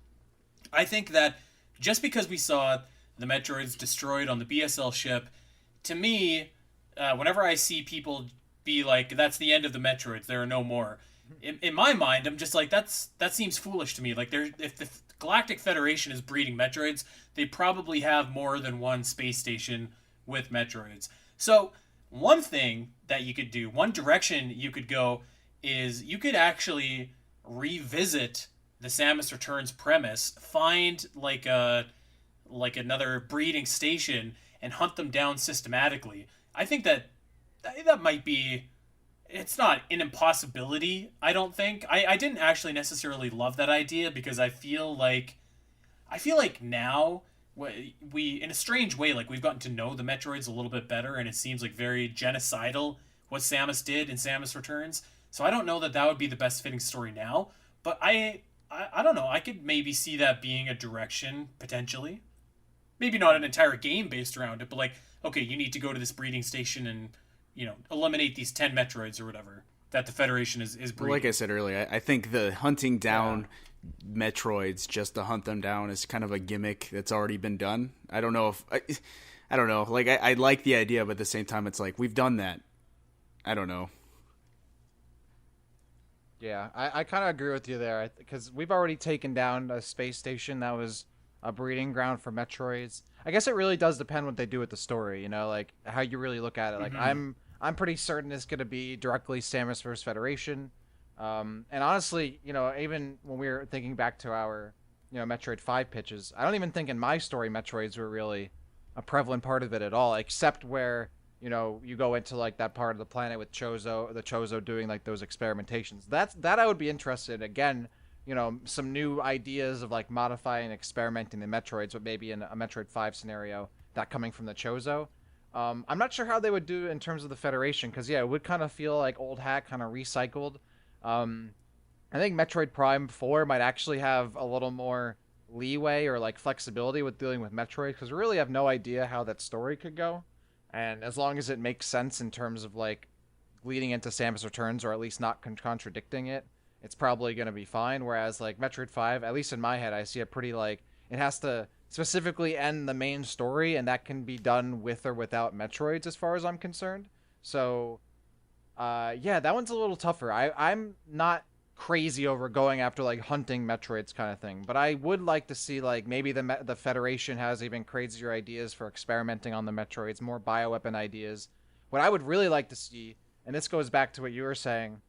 I think that just because we saw the Metroids destroyed on the BSL ship, to me, whenever I see people be like, that's the end of the Metroids. There are no more. In my mind, I'm just like, that seems foolish to me. Like, if the Galactic Federation is breeding Metroids, they probably have more than one space station with Metroids. So one thing that you could do, one direction you could go, is you could actually revisit the Samus Returns premise, find like another breeding station and hunt them down systematically. I think that might be, it's not an impossibility, I don't think. I didn't actually necessarily love that idea because I feel like now we in a strange way, like, we've gotten to know the Metroids a little bit better, and it seems like very genocidal what Samus did in Samus Returns. So I don't know that would be the best fitting story now, but I don't know. I could maybe see that being a direction potentially. Maybe not an entire game based around it, but like, okay, you need to go to this breeding station and eliminate these 10 Metroids or whatever that the Federation is breeding. Like I said earlier, I think the hunting down Metroids just to hunt them down is kind of a gimmick that's already been done. I don't know if I don't know. Like, I like the idea, but at the same time, it's like, we've done that. I don't know. Yeah, I kind of agree with you there, because we've already taken down a space station that was a breeding ground for Metroids. I guess it really does depend what they do with the story, like how you really look at it. Like, I'm pretty certain it's going to be directly Samus versus Federation. And honestly, even when we were thinking back to our, Metroid 5 pitches, I don't even think in my story Metroids were really a prevalent part of it at all, except where, you go into like that part of the planet with the Chozo doing like those experimentations. That I would be interested in. Again, some new ideas of like modifying and experimenting the Metroids, but maybe in a Metroid 5 scenario, that coming from the Chozo. I'm not sure how they would do in terms of the Federation, because it would kind of feel like old hat kind of recycled. I think Metroid Prime 4 might actually have a little more leeway or like flexibility with dealing with Metroid, because we really have no idea how that story could go. And as long as it makes sense in terms of like leading into Samus Returns, or at least not contradicting it, it's probably going to be fine. Whereas like Metroid 5, at least in my head, I see it pretty like it has to specifically end the main story, and that can be done with or without Metroids as far as I'm concerned. So that one's a little tougher. I'm not crazy over going after like hunting Metroids kind of thing, but I would like to see like maybe the Federation has even crazier ideas for experimenting on the Metroids, more bioweapon ideas. What I would really like to see, and this goes back to what you were saying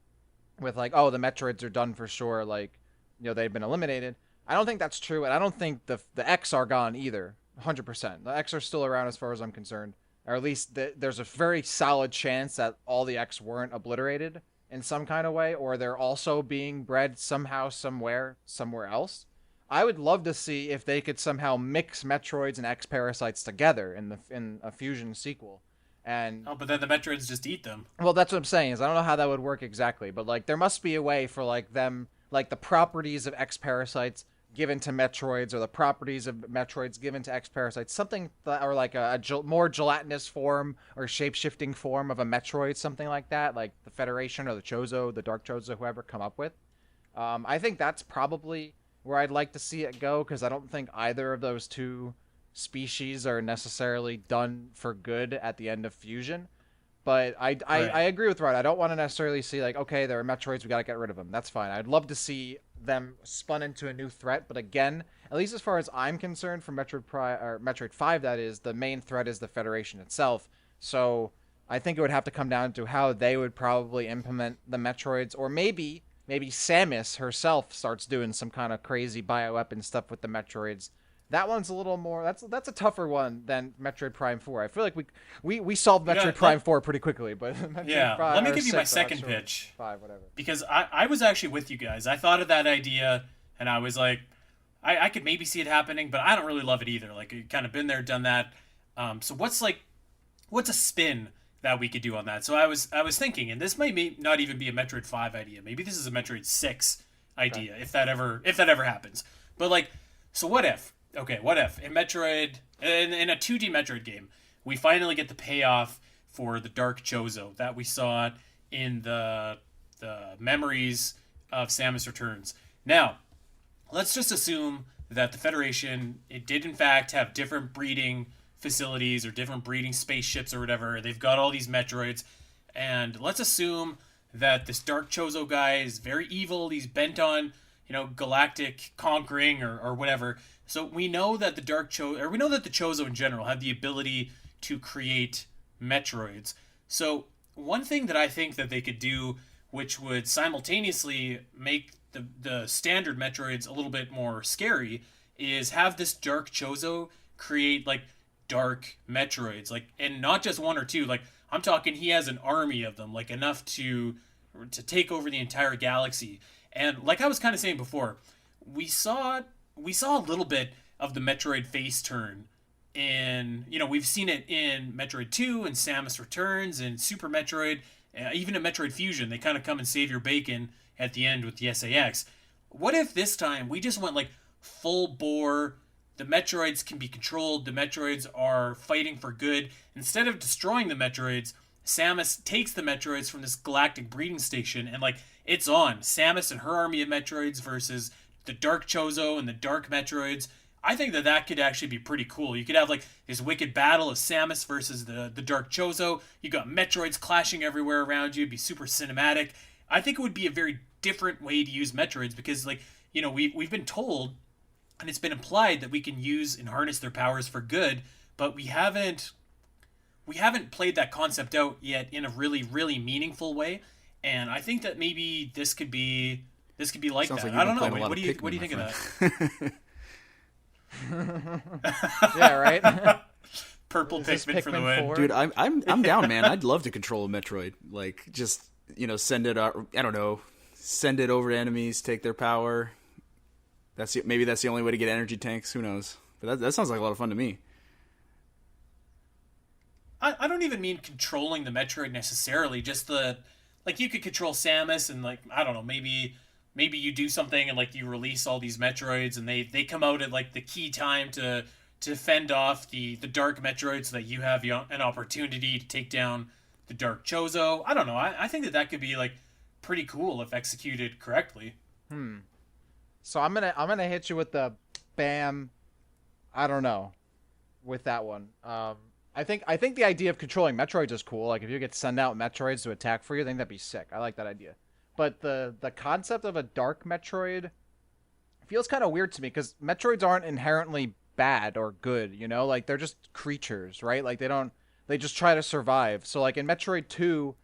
with like, oh, the Metroids are done for sure, like, they've been eliminated. I don't think that's true, and I don't think the X are gone either. 100%. The X are still around as far as I'm concerned, or at least there's a very solid chance that all the X weren't obliterated in some kind of way, or they're also being bred somehow, somewhere else. I would love to see if they could somehow mix Metroids and X parasites together in a fusion sequel. And but then the Metroids just eat them. Well, that's what I'm saying, is I don't know how that would work exactly, but like there must be a way for like them, like the properties of X parasites given to Metroids, or the properties of Metroids given to X parasites, something or like a more gelatinous form or shape-shifting form of a Metroid, something like that, like the Federation or the Chozo, the Dark Chozo, whoever come up with. I think that's probably where I'd like to see it go, because I don't think either of those two species are necessarily done for good at the end of Fusion. But I agree with Rod. I don't want to necessarily see like, okay, there are Metroids, we got to get rid of them. That's fine. I'd love to see them spun into a new threat. But again, at least as far as I'm concerned, for Metroid 5, that is, the main threat is the Federation itself. So I think it would have to come down to how they would probably implement the Metroids, or maybe Samus herself starts doing some kind of crazy bioweapon stuff with the Metroids. That one's a little more. That's a tougher one than Metroid Prime 4. I feel like we solved Metroid Prime 4 pretty quickly, but Metroid Prime, let me give you my second pitch. 5, whatever. Because I was actually with you guys. I thought of that idea, and I was like, I could maybe see it happening, but I don't really love it either. Like, you've kind of been there, done that. So what's a spin that we could do on that? So I was thinking, and this might not even be a Metroid 5 idea. Maybe this is a Metroid 6 idea, if that ever happens. But like, so what if? Okay, what if in Metroid, in a 2D Metroid game, we finally get the payoff for the Dark Chozo that we saw in the memories of Samus Returns. Now, let's just assume that the Federation, it did in fact have different breeding facilities or different breeding spaceships or whatever. They've got all these Metroids, And let's assume that this Dark Chozo guy is very evil. He's bent on, galactic conquering or whatever. So we know that we know that the Chozo in general have the ability to create Metroids. So one thing that I think that they could do, which would simultaneously make the standard Metroids a little bit more scary, is have this Dark Chozo create like dark Metroids, like, and not just one or two. Like, I'm talking, he has an army of them, like enough to take over the entire galaxy. And like I was kind of saying before, we saw a little bit of the Metroid face turn in, we've seen it in Metroid 2 and Samus Returns and Super Metroid, even in Metroid Fusion. They kind of come and save your bacon at the end with the SAX. What if this time we just went like full bore? The Metroids can be controlled. The Metroids are fighting for good. Instead of destroying the Metroids, Samus takes the Metroids from this galactic breeding station, and like, it's on. Samus and her army of Metroids versus the Dark Chozo and the Dark Metroids. I think that could actually be pretty cool. You could have like this wicked battle of Samus versus the Dark Chozo. You got Metroids clashing everywhere around you. It'd be super cinematic. I think it would be a very different way to use Metroids because, like, we've been told, and it's been implied, that we can use and harness their powers for good, but we haven't played that concept out yet in a really, really meaningful way. And I think that maybe this could be like Sounds that. like I don't you've know. been playing a lot What of do you think Pikmin, of that? Yeah, right. Purple Is this Pikmin for the Pikmin win. 4? Dude, I'm down, man. I'd love to control a Metroid. Like, just, send it out, I don't know, send it over to enemies, take their power. Maybe that's the only way to get energy tanks. Who knows? But that sounds like a lot of fun to me. I don't even mean controlling the Metroid necessarily. Just like, you could control Samus and, like, I don't know, maybe you do something and like you release all these Metroids and they come out at like the key time to fend off the Dark Metroid so that you have an opportunity to take down the Dark Chozo. I don't know. I think that could be like pretty cool if executed correctly. So I'm gonna hit you with the bam. I don't know, with that one. I think the idea of controlling Metroids is cool. Like, if you could send out Metroids to attack for you, I think that'd be sick. I like that idea. But the concept of a dark Metroid feels kind of weird to me because Metroids aren't inherently bad or good. Like, they're just creatures, right? Like, they just try to survive. So like in Metroid 2,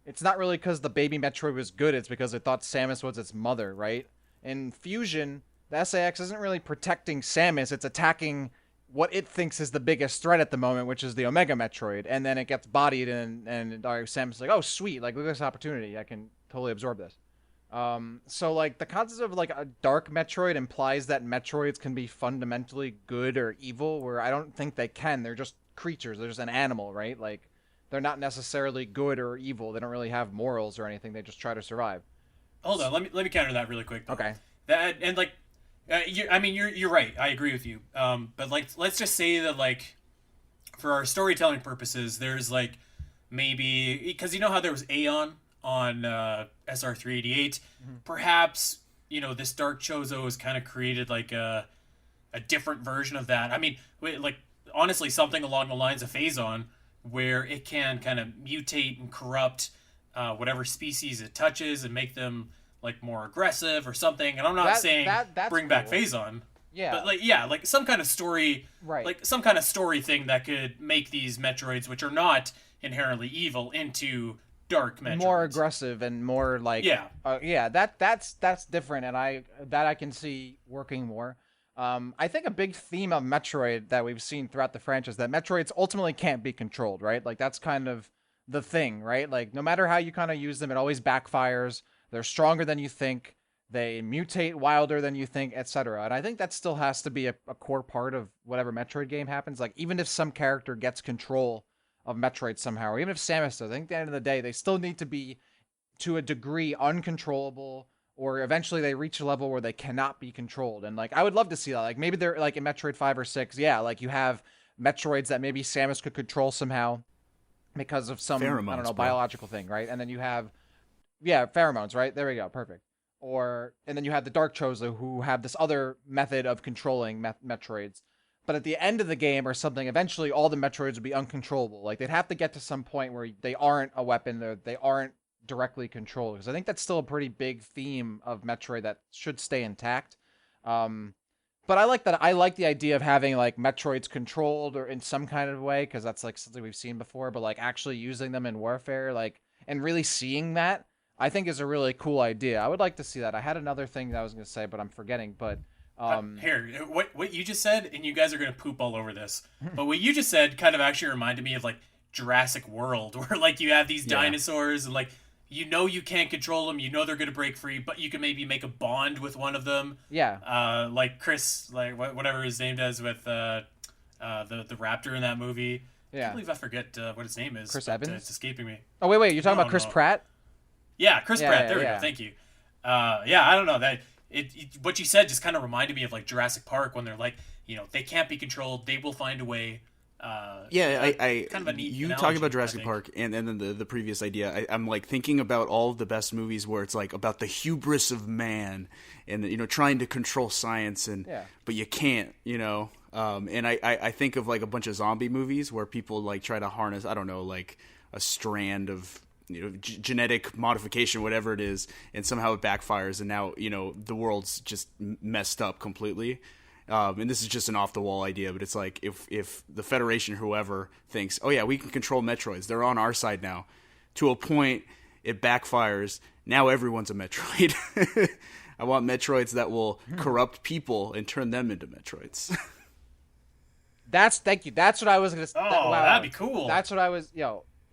it's not really because the baby Metroid was good. It's because it thought Samus was its mother, right? In Fusion, the SAX isn't really protecting Samus. It's attacking what it thinks is the biggest threat at the moment, which is the Omega Metroid. And then it gets bodied, and Samus is like, oh, sweet. Like, look at this opportunity. I can totally absorb this. So, like, the concept of, like, a dark Metroid implies that Metroids can be fundamentally good or evil, where I don't think they can. They're just creatures. They're just an animal, right? Like, they're not necessarily good or evil. They don't really have morals or anything. They just try to survive. Hold on, let me counter that really quick. Okay. That and like, you're right. I agree with you. But like, let's just say that, like, for our storytelling purposes, there's like maybe because how there was Aieon on SR388, perhaps this Dark Chozo has kind of created like a different version of that. I mean, like, honestly, something along the lines of Phazon, where it can kind of mutate and corrupt whatever species it touches and make them like more aggressive or something. And I'm not saying that's bring back Phazon. Yeah. But like some kind of story, right? Like some kind of story thing that could make these Metroids, which are not inherently evil, into dark Metroids. More aggressive and more like that's different, and I can see working more. I think a big theme of Metroid that we've seen throughout the franchise, that Metroids ultimately can't be controlled, right? Like, that's kind of the thing, right? Like, no matter how you kind of use them, it always backfires. They're stronger than you think. They mutate wilder than you think, etc. And I think that still has to be a core part of whatever Metroid game happens. Like, even if some character gets control of Metroid somehow, or even if Samus does, I think at the end of the day, they still need to be, to a degree, uncontrollable, or eventually they reach a level where they cannot be controlled. And like, I would love to see that. Like, maybe they're like in Metroid 5 or 6, yeah, like you have Metroids that maybe Samus could control somehow because of some, pheromones, I don't know, bro. biological thing, right? And then you have, yeah, pheromones, right? There we go, perfect. And then you have the Dark Chozo, who have this other method of controlling Metroids. But at the end of the game or something, eventually all the Metroids would be uncontrollable. Like they'd have to get to some point where they aren't a weapon, they aren't directly controlled. Because I think that's still a pretty big theme of Metroid that should stay intact. Um, but I like that. I like the idea of having like Metroids controlled or in some kind of way, because that's like something we've seen before. But like actually using them in warfare, like and really seeing that, I think is a really cool idea. I would like to see that. I had another thing that I was going to say, but I'm forgetting. But Here, what you just said, and you guys are gonna poop all over this, but what you just said kind of actually reminded me of like Jurassic World, where like you have these dinosaurs and like you can't control them, they're gonna break free, but you can maybe make a bond with one of them. yeah, Like Chris, like whatever his name does with the raptor in that movie. I yeah. can't believe I forget what his name is. Chris but, Evans? it's escaping me. Oh wait, you're talking No, about Chris no. Pratt? Yeah, Chris Pratt. There we yeah. go. Thank you. Yeah, I don't know that what you said just kind of reminded me of like Jurassic Park when they're like, they can't be controlled. They will find a way. I kind of a neat you analogy, talking about I Jurassic think. Park and then the previous idea. I'm like thinking about all of the best movies where it's like about the hubris of man and trying to control science but you can't. And I think of like a bunch of zombie movies where people like try to harness, I don't know, like a strand of genetic modification, whatever it is, and somehow it backfires, and now the world's just messed up completely. And this is just an off the wall idea, but it's like if the Federation, whoever, thinks, oh yeah, we can control Metroids, they're on our side now, to a point it backfires. Now everyone's a Metroid. I want Metroids that will corrupt people and turn them into Metroids. Thank you. That's what I was gonna. Oh, that'd be cool. That's what I was.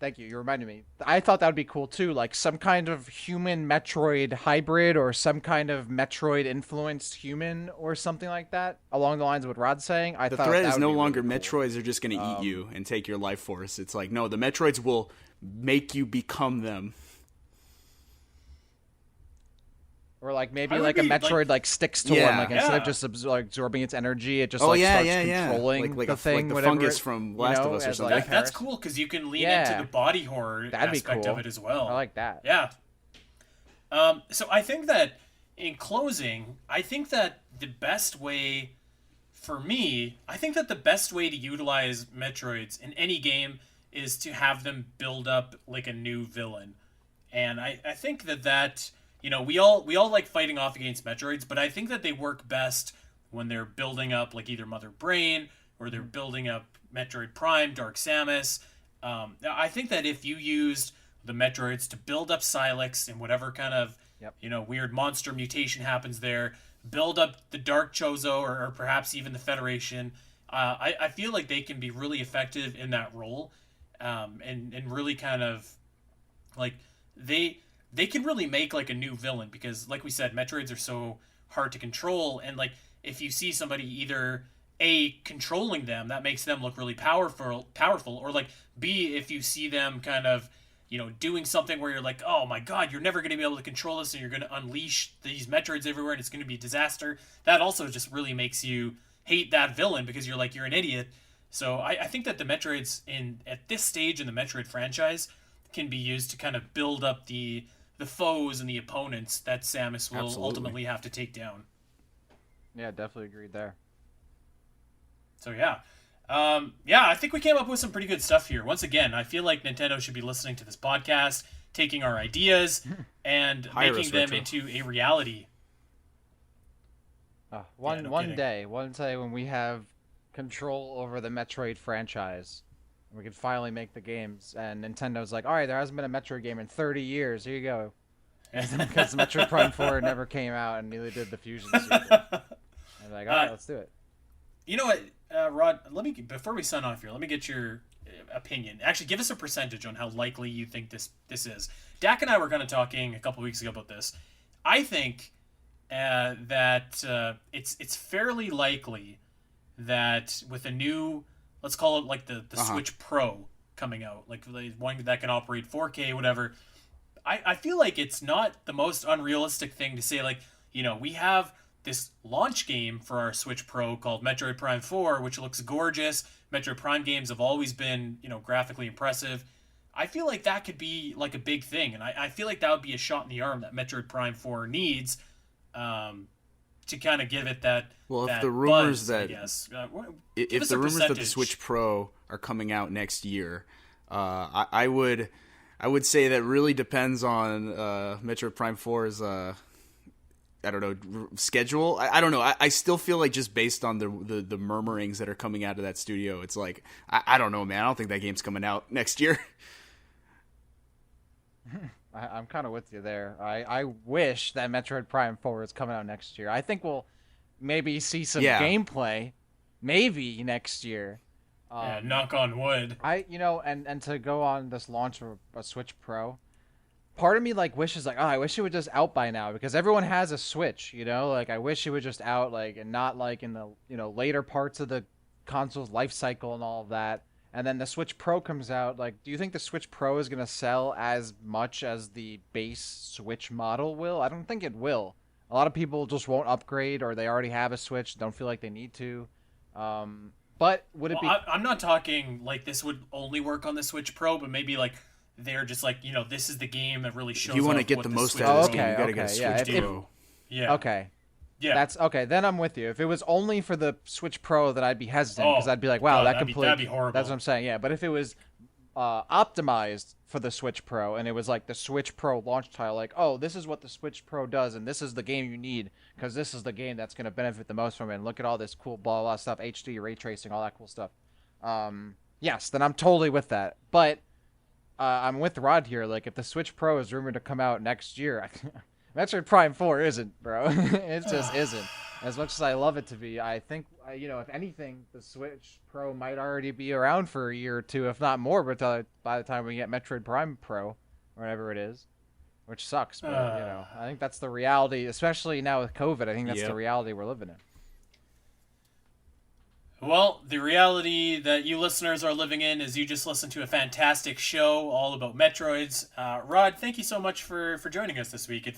Thank you. You reminded me. I thought that would be cool too, like some kind of human Metroid hybrid or some kind of Metroid influenced human or something like that, along the lines of what Rod's saying. The threat is no longer Metroids are just going to eat you and take your life force. It's like, no, the Metroids will make you become them. Or like maybe like a Metroid like sticks to one, like instead of just absorbing its energy, it just starts controlling like the thing, the whatever fungus from Last of Us or something. That's cool because you can lean into the body horror aspect of it as well. I like that. Yeah. So I think that in closing, I think that the best way for me, I think that the best way to utilize Metroids in any game is to have them build up like a new villain, and I think that. We all like fighting off against Metroids, but I think that they work best when they're building up like either Mother Brain or they're building up Metroid Prime, Dark Samus. I think that if you used the Metroids to build up Sylux and whatever kind of weird monster mutation happens there, build up the Dark Chozo or perhaps even the Federation, I feel like they can be really effective in that role, and really kind of like they can really make like a new villain because like we said, Metroids are so hard to control, and like if you see somebody either controlling them, that makes them look really powerful, or like B, if you see them kind of doing something where you're like, oh my god, you're never going to be able to control this and you're going to unleash these Metroids everywhere and it's going to be a disaster, that also just really makes you hate that villain because you're like, you're an idiot. So I think that the Metroids at this stage in the Metroid franchise can be used to kind of build up the foes and the opponents that Samus will ultimately have to take down. Yeah, definitely agreed there. So yeah. I think we came up with some pretty good stuff here. Once again, I feel like Nintendo should be listening to this podcast, taking our ideas, and making them into a reality. One day when we have control over the Metroid franchise, we can finally make the games, and Nintendo's like, all right, there hasn't been a Metroid game in 30 years. Here you go. Because Metroid Prime 4 never came out, and neither did the Fusion Super. And like, all right, let's do it. You know what, Rod? Before we sign off here, let me get your opinion. Actually, give us a percentage on how likely you think this is. Dak and I were kind of talking a couple weeks ago about this. I think that it's fairly likely that with a new, let's call it like the Switch Pro coming out, like the one that can operate 4K, whatever. I feel like it's not the most unrealistic thing to say, like, we have this launch game for our Switch Pro called Metroid Prime 4, which looks gorgeous. Metroid Prime games have always been, graphically impressive. I feel like that could be like a big thing, and I feel like that would be a shot in the arm that Metroid Prime 4 needs to kind of give it that. Well, that if the rumors buzz, that I guess. if the rumors that the Switch Pro are coming out next year, I would say that really depends on Metroid Prime 4's I don't know, schedule. I don't know. I still feel like just based on the murmurings that are coming out of that studio, it's like I don't know, man. I don't think that game's coming out next year. I'm kind of with you there. I wish that Metroid Prime 4 is coming out next year. I think we'll maybe see some gameplay, maybe next year. Knock on wood. And to go on this launch of a Switch Pro, part of me like wishes like, oh, I wish it would just out by now because everyone has a Switch, like I wish it would just out like and not like in the later parts of the console's life cycle and all of that. And then the Switch Pro comes out. Like, do you think the Switch Pro is going to sell as much as the base Switch model will? I don't think it will. A lot of people just won't upgrade, or they already have a Switch, don't feel like they need to. But would it be... I'm not talking like this would only work on the Switch Pro, but maybe like they're just like, this is the game that really shows. If you want to get the most out of this game, you got to get a Switch Pro. Yeah. Okay. Yeah. That's okay. Then I'm with you. If it was only for the Switch Pro, then I'd be hesitant because I'd be like, "Wow, that'd be horrible." That's what I'm saying. Yeah, but if it was optimized for the Switch Pro and it was like the Switch Pro launch title, like, "Oh, this is what the Switch Pro does, and this is the game you need because this is the game that's going to benefit the most from it." And look at all this cool blah blah stuff, HD, ray tracing, all that cool stuff. Yes, then I'm totally with that. But I'm with Rod here. Like, if the Switch Pro is rumored to come out next year. Metroid Prime 4 isn't, bro. It just isn't. As much as I love it to be, I think, if anything, the Switch Pro might already be around for a year or two, if not more, but by the time we get Metroid Prime Pro, or whatever it is, which sucks. But, I think that's the reality, especially now with COVID. I think that's the reality we're living in. Well, the reality that you listeners are living in is you just listened to a fantastic show all about Metroids. Rod, thank you so much for joining us this week.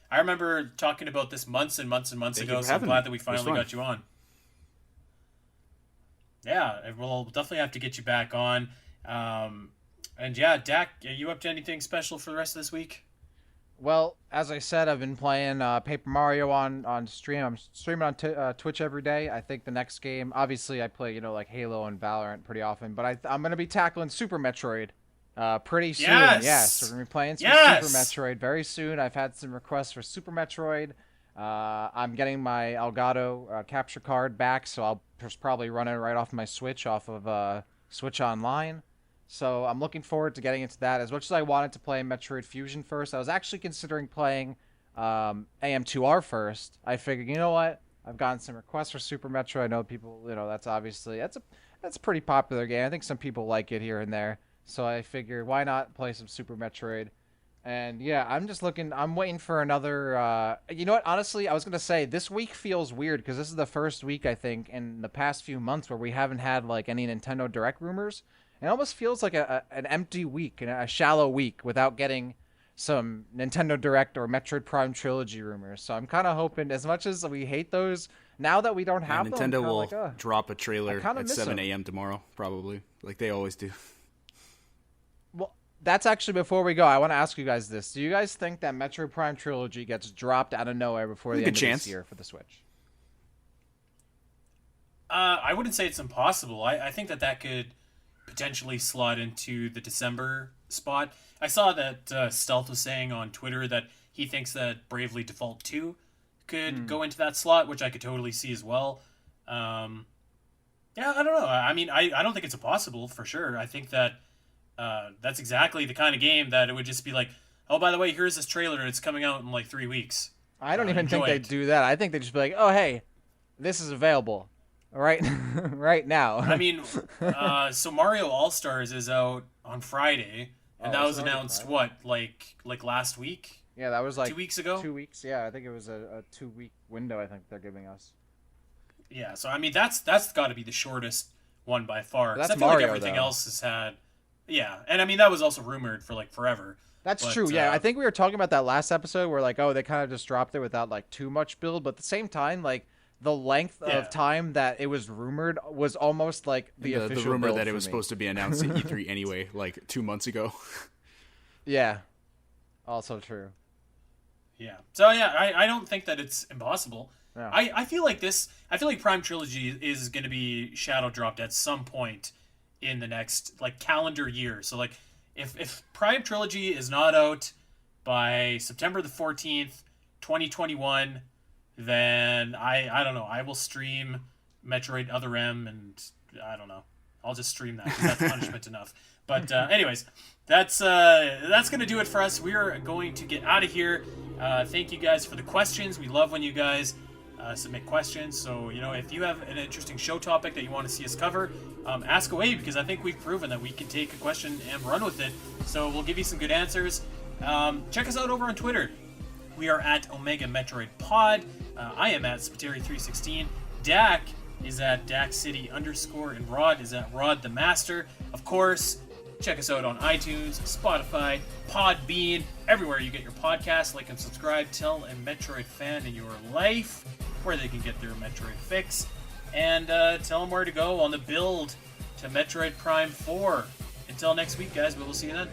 I remember talking about this months and months and months ago, so I'm glad that we finally got you on. Yeah, we'll definitely have to get you back on. And yeah, Dak, are you up to anything special for the rest of this week? Well, as I said, I've been playing Paper Mario on stream. I'm streaming on Twitch every day. I think the next game, obviously I play, like Halo and Valorant pretty often, but I'm going to be tackling Super Metroid pretty soon. Yes, we're going to be playing Super Metroid very soon. I've had some requests for Super Metroid. I'm getting my Elgato capture card back, so I'll just probably run it right off my Switch, off of Switch Online. So I'm looking forward to getting into that. As much as I wanted to play Metroid Fusion first, I was actually considering playing AM2R first. I figured, you know what? I've gotten some requests for Super Metroid. I know people, that's a pretty popular game. I think some people like it here and there. So I figured, why not play some Super Metroid? And yeah, I'm waiting for another, you know what? Honestly, I was going to say this week feels weird because this is the first week, I think, in the past few months where we haven't had like any Nintendo Direct rumors. It almost feels like an empty week, a shallow week, without getting some Nintendo Direct or Metroid Prime Trilogy rumors. So I'm kind of hoping, as much as we hate those, now that we don't have them, Nintendo will drop a trailer at 7 a.m. tomorrow, probably, like they always do. Well, that's actually, before we go, I want to ask you guys this. Do you guys think that Metroid Prime Trilogy gets dropped out of nowhere before the end of this year for the Switch? I wouldn't say it's impossible. I think that could potentially slot into the December spot. I saw that Stealth was saying on Twitter that he thinks that Bravely Default 2 could go into that slot, which I could totally see as well. Yeah, I don't know. I mean, I don't think it's impossible, for sure. I think that that's exactly the kind of game that it would just be like, oh, by the way, here's this trailer. It's coming out in like 3 weeks. I don't even think they'd do that. I think they'd just be like, oh, hey, this is available. Right now. I mean, so Mario All-Stars is out on Friday, and that was announced, like last week? Yeah, that was like 2 weeks ago? 2 weeks, yeah. I think it was a 2-week window, I think they're giving us. Yeah, so I mean, that's got to be the shortest one by far. That's I feel Mario, like everything though. else has had... Yeah, and I mean, that was also rumored for like forever. That's true, yeah. I think we were talking about that last episode where like, oh, they kind of just dropped it without like too much build, but at the same time, like, the length of time that it was rumored was almost like the official the rumor build that it for was me. supposed to be announced at E3 anyway, like 2 months ago. Yeah, also true. Yeah. So yeah, I don't think that it's impossible. Yeah. I feel like Prime Trilogy is going to be shadow dropped at some point in the next like calendar year. So like if Prime Trilogy is not out by September the 14th, 2021, then I don't know. I will stream Metroid Other M, and I don't know. I'll just stream that 'cause that's punishment enough. But anyways, that's gonna do it for us. We are going to get out of here. Thank you guys for the questions. We love when you guys submit questions. So if you have an interesting show topic that you want to see us cover, ask away, because I think we've proven that we can take a question and run with it. So we'll give you some good answers. Check us out over on Twitter. We are at Omega Metroid Pod. I am at Spiteri316. Dak is at DakCity_, and Rod is at Rod the Master. Of course, check us out on iTunes, Spotify, Podbean, everywhere you get your podcasts. Like and subscribe. Tell a Metroid fan in your life where they can get their Metroid fix, and tell them where to go on the build to Metroid Prime 4. Until next week, guys, we will see you then.